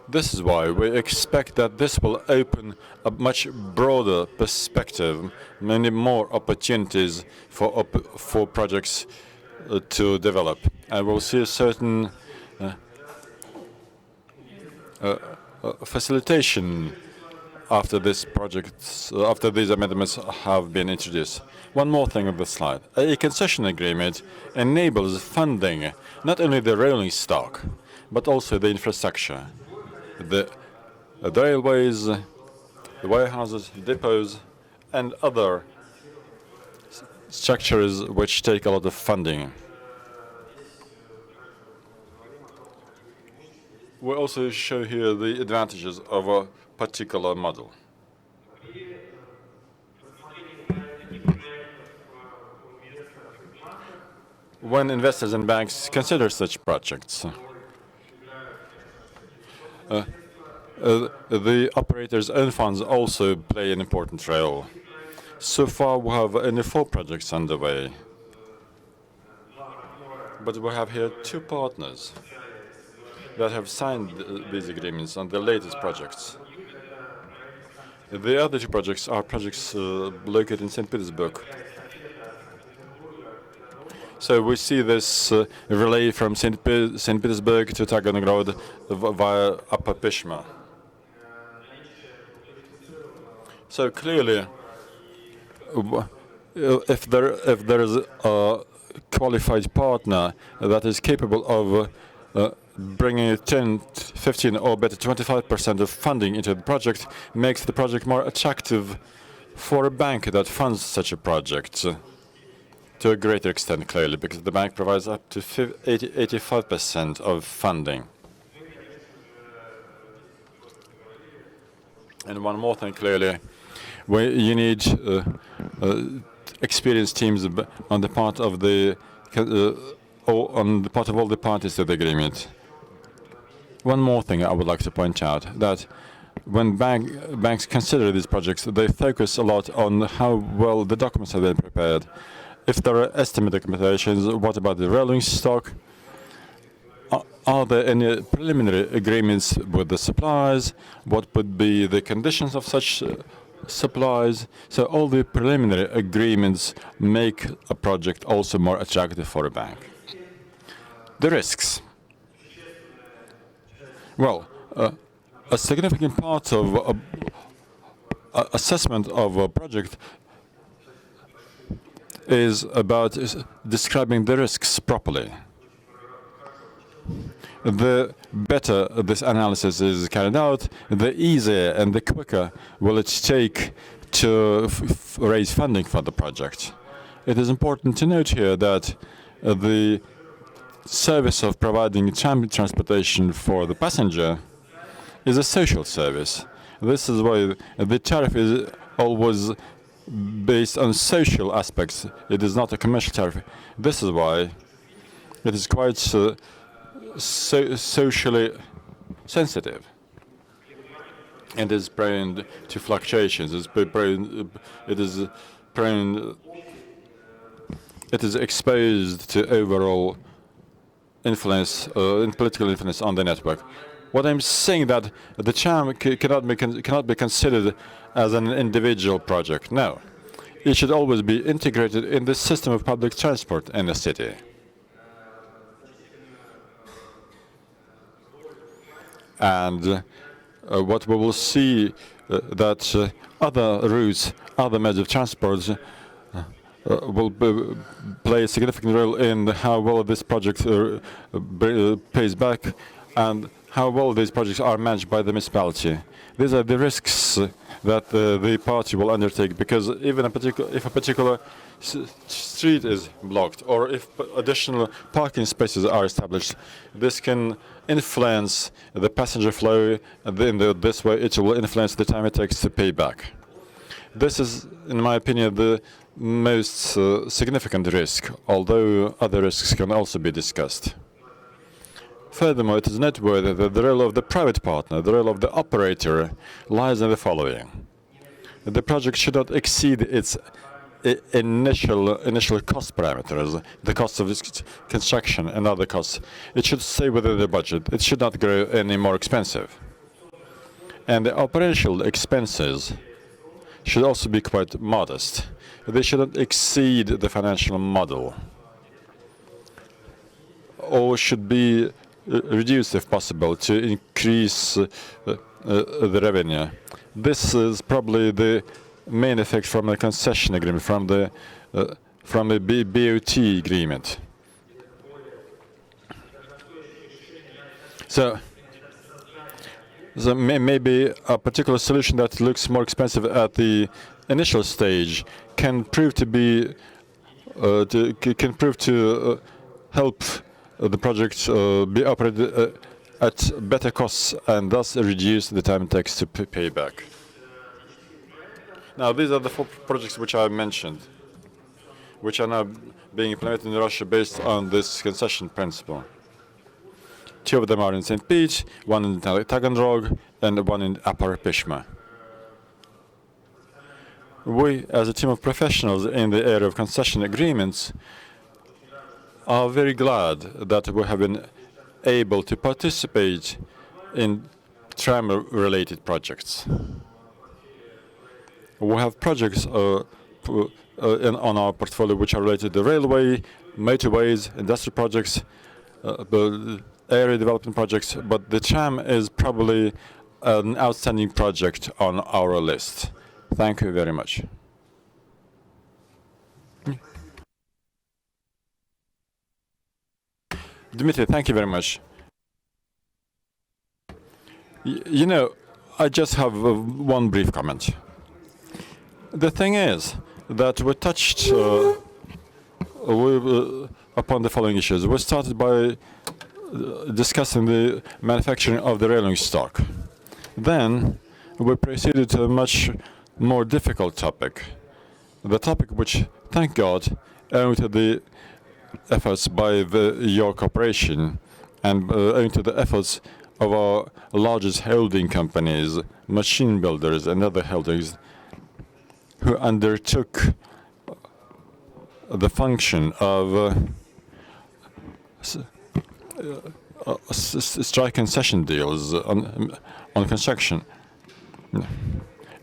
This is why we expect that this will open a much broader perspective, many more opportunities for projects to develop. And we'll see a certain facilitation after these amendments have been introduced. One more thing on the slide. A concession agreement enables funding not only the rolling stock, but also the infrastructure. The railways, the warehouses, depots, and other structures which take a lot of funding. We also show here the advantages of a particular model. When investors and banks consider such projects, the operator's own funds also play an important role. So far, we have only 4 projects underway. But we have here 2 partners that have signed these agreements on the latest projects. The other 2 projects are projects located in St. Petersburg. So we see this relay from St. Petersburg to Taganrog via Upper Pishma. So clearly, if there is a qualified partner that is capable of bringing 10, 15, or better 25% of funding into the project, makes the project more attractive for a bank that funds such a project to a greater extent, clearly, because the bank provides up to 85% of funding. And one more thing, clearly, you need experienced teams on the part of all the parties to the agreement. One more thing I would like to point out, that when banks consider these projects, they focus a lot on how well the documents have been prepared. If there are estimate documentations, what about the rolling stock? Are there any preliminary agreements with the suppliers? What would be the conditions of such supplies? So all the preliminary agreements make a project also more attractive for a bank. The risks. Well, a significant part of assessment of a project is about describing the risks properly. The better this analysis is carried out, the easier and the quicker will it take to raise funding for the project. It is important to note here that the service of providing tram transportation for the passenger is a social service. This is why the tariff is always based on social aspects. It is not a commercial tariff. This is why it is quite socially sensitive and is prone to fluctuations. It is exposed to overall influence, political influence on the network. What I'm saying that the tram cannot be considered as an individual project. No, it should always be integrated in the system of public transport in the city. And what we will see that other routes, other modes of transport will play a significant role in how well this project pays back and how well these projects are managed by the municipality. These are the risks that the party will undertake, because even if a particular street is blocked or if additional parking spaces are established, this can influence the passenger flow, and this way it will influence the time it takes to pay back. This is, in my opinion, the most significant risk, although other risks can also be discussed. Furthermore, it is noteworthy that the role of the private partner, the role of the operator, lies in the following. The project should not exceed its initial cost parameters, the cost of its construction and other costs. It should stay within the budget. It should not grow any more expensive. And the operational expenses should also be quite modest. They should not exceed the financial model, or should be reduced if possible to increase the revenue. This is probably the main effect from a concession agreement, from the BOT agreement. So maybe a particular solution that looks more expensive at the initial stage can prove to be help the project be operated at better costs and thus reduce the time it takes to pay back. Now, these are the 4 projects which I mentioned, which are now being implemented in Russia based on this concession principle. Two of them are in St. Pete, one in Taganrog, and one in Upper Pishma. We, as a team of professionals in the area of concession agreements, are very glad that we have been able to participate in tram-related projects. We have projects on our portfolio which are related to railway, motorways, industrial projects, area development projects, but the tram is probably an outstanding project on our list. Thank you very much. Dmitry, thank you very much. You know, I just have one brief comment. The thing is that we touched upon the following issues. We started by discussing the manufacturing of the rolling stock. Then we proceeded to a much more difficult topic. The topic which, thank God, owing to the efforts by your corporation and owing to the efforts of our largest holding companies, machine builders and other holdings, who undertook the function of strike concession deals on construction.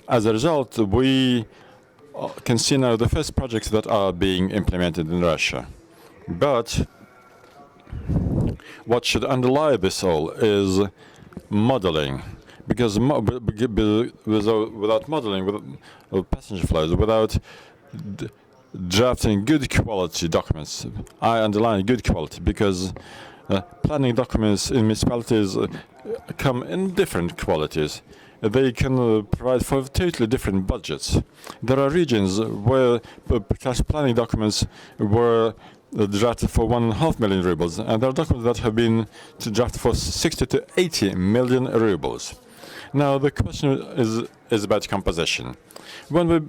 As a result, we can see now the first projects that are being implemented in Russia. But what should underlie this all is modeling, because without modeling, with passenger flows, without drafting good quality documents, I underline good quality, because planning documents in municipalities come in different qualities. They can provide for totally different budgets. There are regions where planning documents were drafted for 1.5 million rubles, and there are documents that have been drafted for 60 to 80 million rubles. Now the question is about composition. When we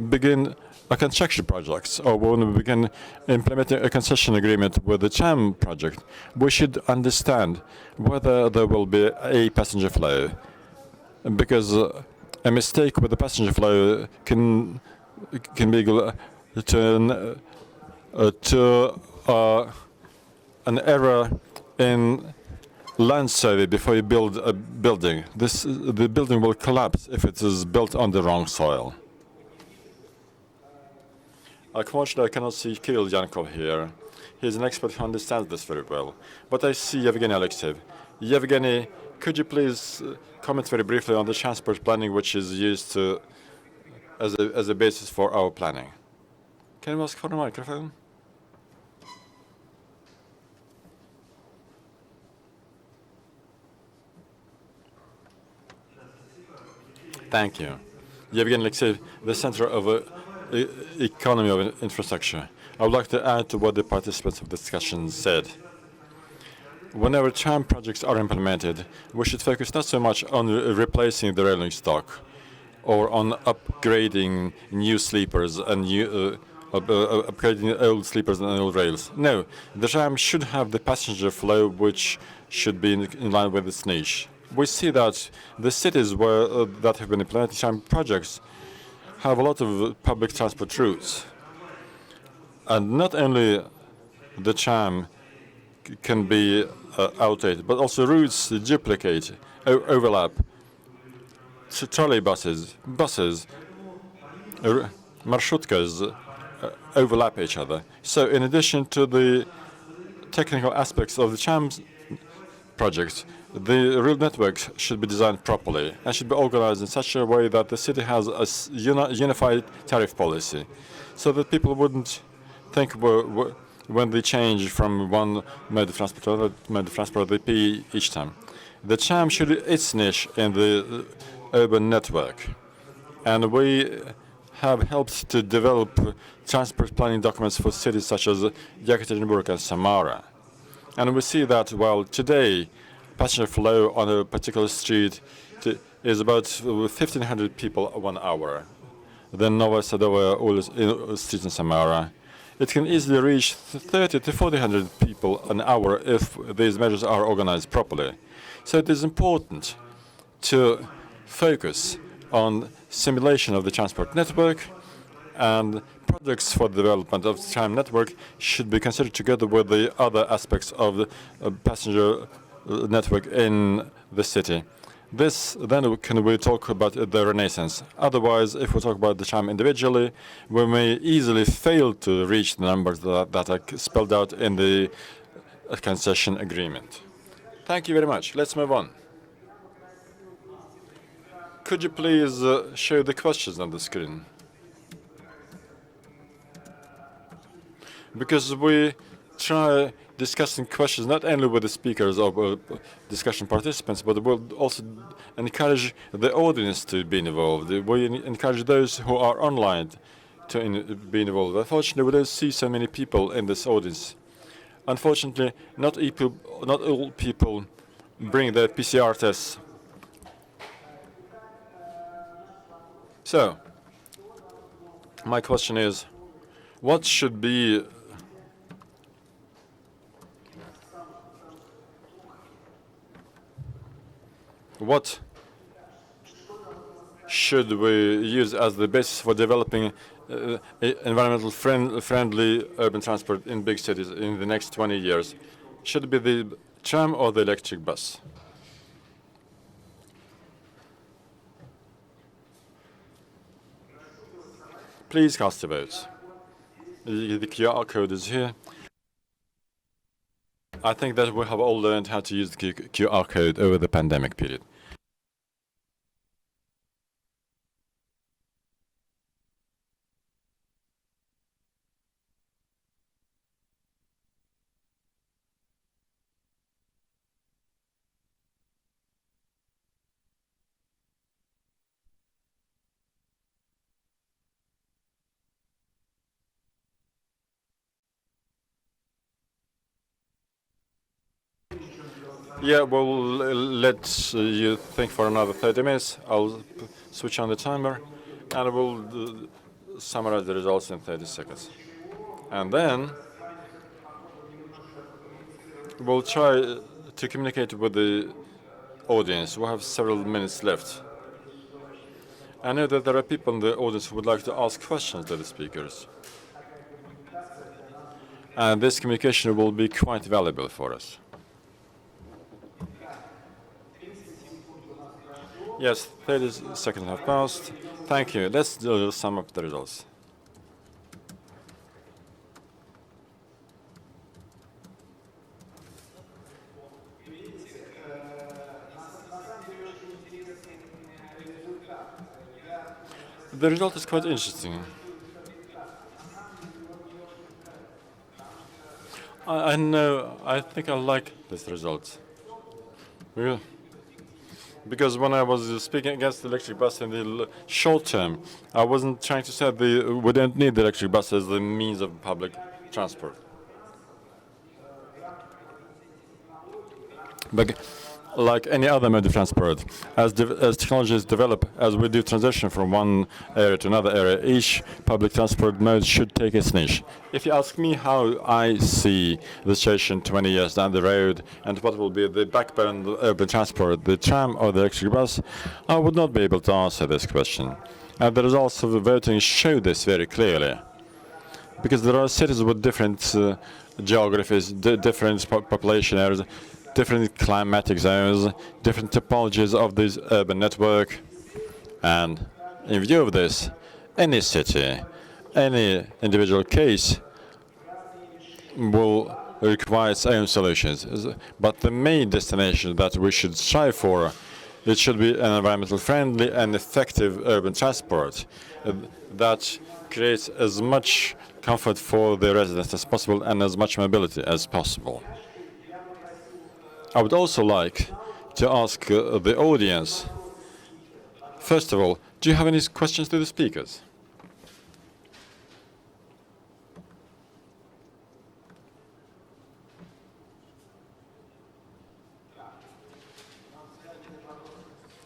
begin a construction project, or when we begin implementing a concession agreement with the tram project, we should understand whether there will be a passenger flow, because a mistake with the passenger flow can be equal to an error in land survey before you build a building. The building will collapse if it is built on the wrong soil. Unfortunately, I cannot see Kirill Yankov here. He's an expert who understands this very well. But I see Yevgeny Alexeyev. Yevgeny, could you please comment very briefly on the transport planning which is used as a basis for our planning? Can you ask for the microphone? Thank you. Yevgeny Alexeyev, the Center of Economy of Infrastructure. I would like to add to what the participants of the discussion said. Whenever tram projects are implemented, we should focus not so much on replacing the rolling stock or on upgrading new sleepers and upgrading old sleepers and old rails. No, the tram should have the passenger flow which should be in line with its niche. We see that the cities that have been implementing tram projects have a lot of public transport routes. And not only the tram can be outdated, but also routes duplicate, overlap. So trolley buses, marshutkas overlap each other. So in addition to the technical aspects of the tram projects, the rail networks should be designed properly and should be organized in such a way that the city has a unified tariff policy, so that people wouldn't think when they change from one mode of transport to another mode of transport, they pay each time. The tram should be its niche in the urban network, and we have helped to develop transport planning documents for cities such as Yekaterinburg and Samara. And we see that while today passenger flow on a particular street is about 1,500 people 1 hour, then Nova Sadova street in Samara it can easily reach 30 to 400 people an hour if these measures are organized properly. So it is important to focus on simulation of the transport network, and projects for the development of the tram network should be considered together with the other aspects of the passenger network in the city. Then we talk about the renaissance. Otherwise, if we talk about the tram individually, we may easily fail to reach the numbers that are spelled out in the concession agreement. Thank you very much. Let's move on. Could you please show the questions on the screen? Because we try discussing questions not only with the speakers or discussion participants, but we'll also encourage the audience to be involved. We encourage those who are online to be involved. Unfortunately, we don't see so many people in this audience. Unfortunately, not all people bring their PCR tests. So, my question is, what should be what should we use as the basis for developing environmental friendly urban transport in big cities in the next 20 years? Should it be the tram or the electric bus? Please cast your votes. The QR code is here. I think that we have all learned how to use the QR code over the pandemic period. Yeah, well, let you think for another 30 minutes. I'll switch on the timer, and we'll summarize the results in 30 seconds. And then we'll try to communicate with the audience. We have several minutes left. I know that there are people in the audience who would like to ask questions to the speakers. And this communication will be quite valuable for us. Yes, 30 seconds have passed. Thank you. Let's sum up the results. The result is quite interesting. I know, I think I like this result. Yeah. Because when I was speaking against the electric bus in the short term, I wasn't trying to say that we don't need the electric bus as the means of public transport. But like any other mode of transport, as technologies develop, as we do transition from one area to another area, each public transport mode should take its niche. If you ask me how I see the situation 20 years down the road and what will be the backbone of urban transport, the tram or the electric bus, I would not be able to answer this question. And the results of the voting show this very clearly. Because there are cities with different geographies, different population areas, different climatic zones, different topologies of this urban network. And in view of this, any city, any individual case will require its own solutions. But the main destination that we should strive for, it should be an environmental friendly and effective urban transport that creates as much comfort for the residents as possible and as much mobility as possible. I would also like to ask the audience, first of all, do you have any questions to the speakers?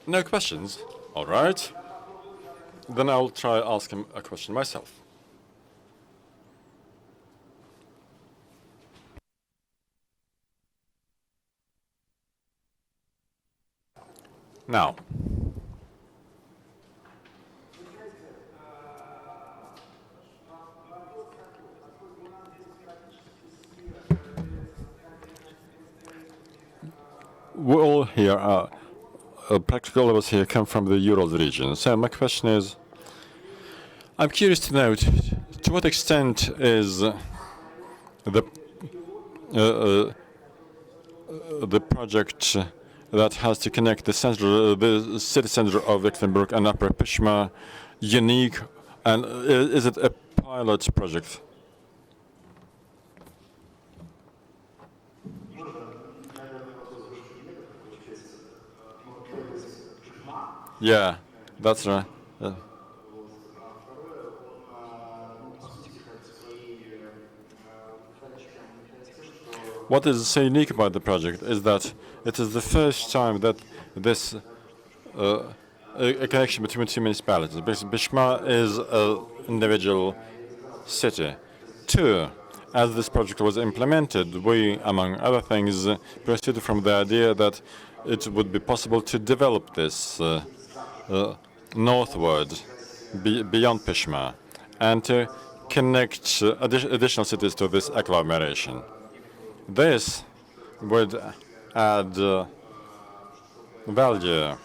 No questions? All right. Then I'll try asking a question myself. Now, we all here are, practically all of us here come from the Urals region. So my question is, I'm curious to know to what extent is the project that has to connect the city center of Ekaterinburg and Upper Pishma unique, and is it a pilot project? Yeah, that's right. What is so unique about the project is that it is the first time that this a connection between two municipalities. Because Bishma is an individual city. Two, as this project was implemented, we, among other things, proceeded from the idea that it would be possible to develop this northward, beyond Pishma, and to connect additional cities to this agglomeration. This would add value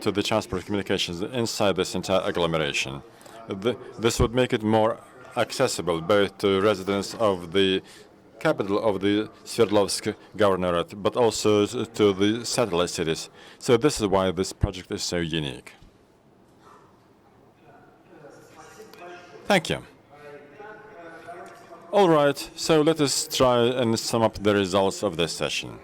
to the transport communications inside this entire agglomeration. This would make it more accessible both to residents of the capital of the Sverdlovsk governorate, but also to the satellite cities. So this is why this project is so unique. Thank you. All right, so let us try and sum up the results of this session.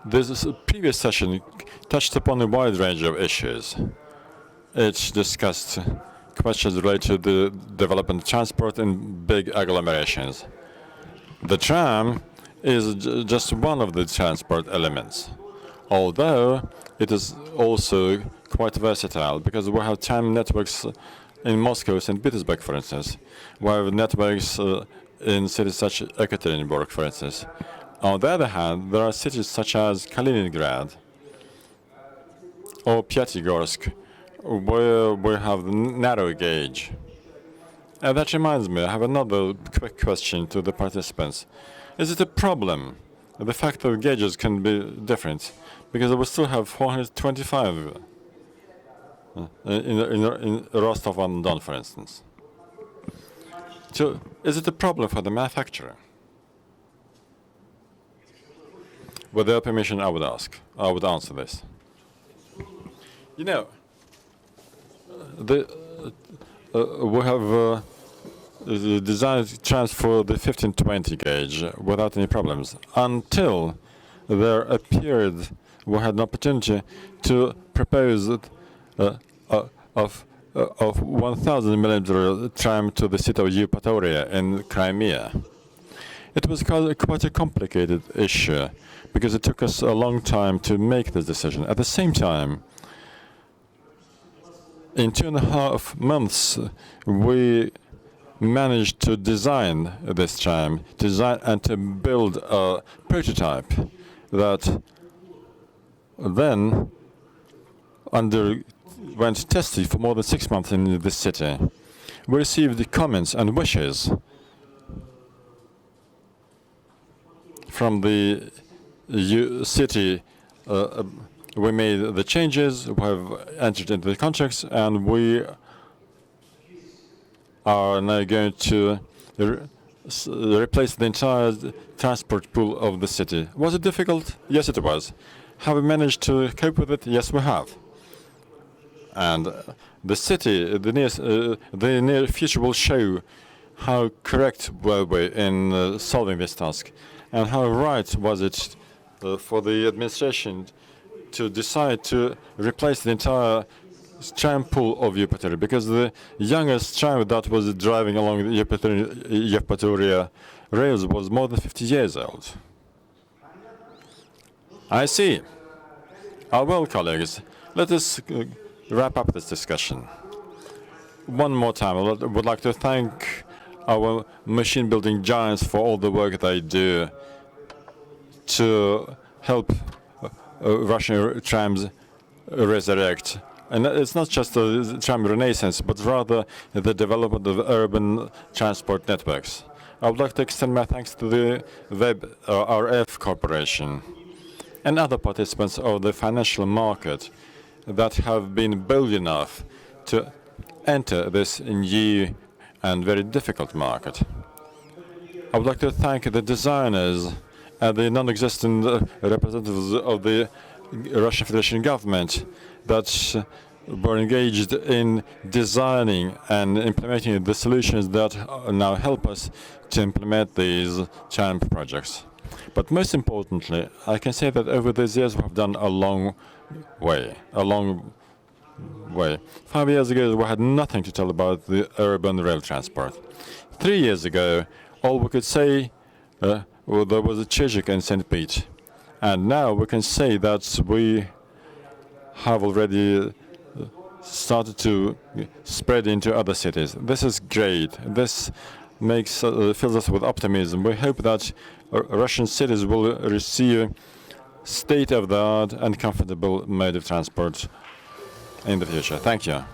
This previous session touched upon a wide range of issues. It discussed questions related to the development of transport in big agglomerations. The tram is just one of the transport elements, although it is also quite versatile, because we have tram networks in Moscow, St. Petersburg, for instance. We have networks in cities such as Ekaterinburg, for instance. On the other hand, there are cities such as Kaliningrad or Pyatigorsk, where we have narrow gauge. And that reminds me, I have another quick question to the participants. Is it a problem, the fact that gauges can be different? Because we still have 425 in Rostov-on-Don, for instance. So, is it a problem for the manufacturer? With their permission, I would answer this. You know, we have designed trams for the 1520 gauge without any problems, until there appeared we had an opportunity to propose of 1,000 millimeter tram to the city of Eupatoria in Crimea. It was quite a complicated issue, because it took us a long time to make this decision. At the same time, in 2.5 months, we managed to design this tram, and to build a prototype that then underwent testing for more than 6 months in this city. We received the comments and wishes from the city. We made the changes, we have entered into the contracts, and we are now going to replace the entire transport pool of the city. Was it difficult? Yes, it was. Have we managed to cope with it? Yes, we have. And the city, the near future will show how correct were we in solving this task, and how right was it for the administration to decide to replace the entire tram pool of Eupatoria, because the youngest tram that was driving along the Eupatoria rails was more than 50 years old. I see. Well, colleagues, let us wrap up this discussion. One more time, I would like to thank our machine-building giants for all the work they do to help Russian trams resurrect. And it's not just a tram renaissance, but rather the development of urban transport networks. I would like to extend my thanks to the RF Corporation and other participants of the financial market that have been bold enough to enter this new and very difficult market. I would like to thank the designers and the non-existent representatives of the Russian Federation government that were engaged in designing and implementing the solutions that now help us to implement these tram projects. But most importantly, I can say that over these years we have done a long way. 5 years ago, we had nothing to tell about the urban rail transport. 3 years ago, all we could say, well, there was a Chizhik in St. Pete. And now we can say that we have already started to spread into other cities. This is great. This fills us with optimism. We hope that Russian cities will receive state-of-the-art and comfortable mode of transport in the future. Thank you.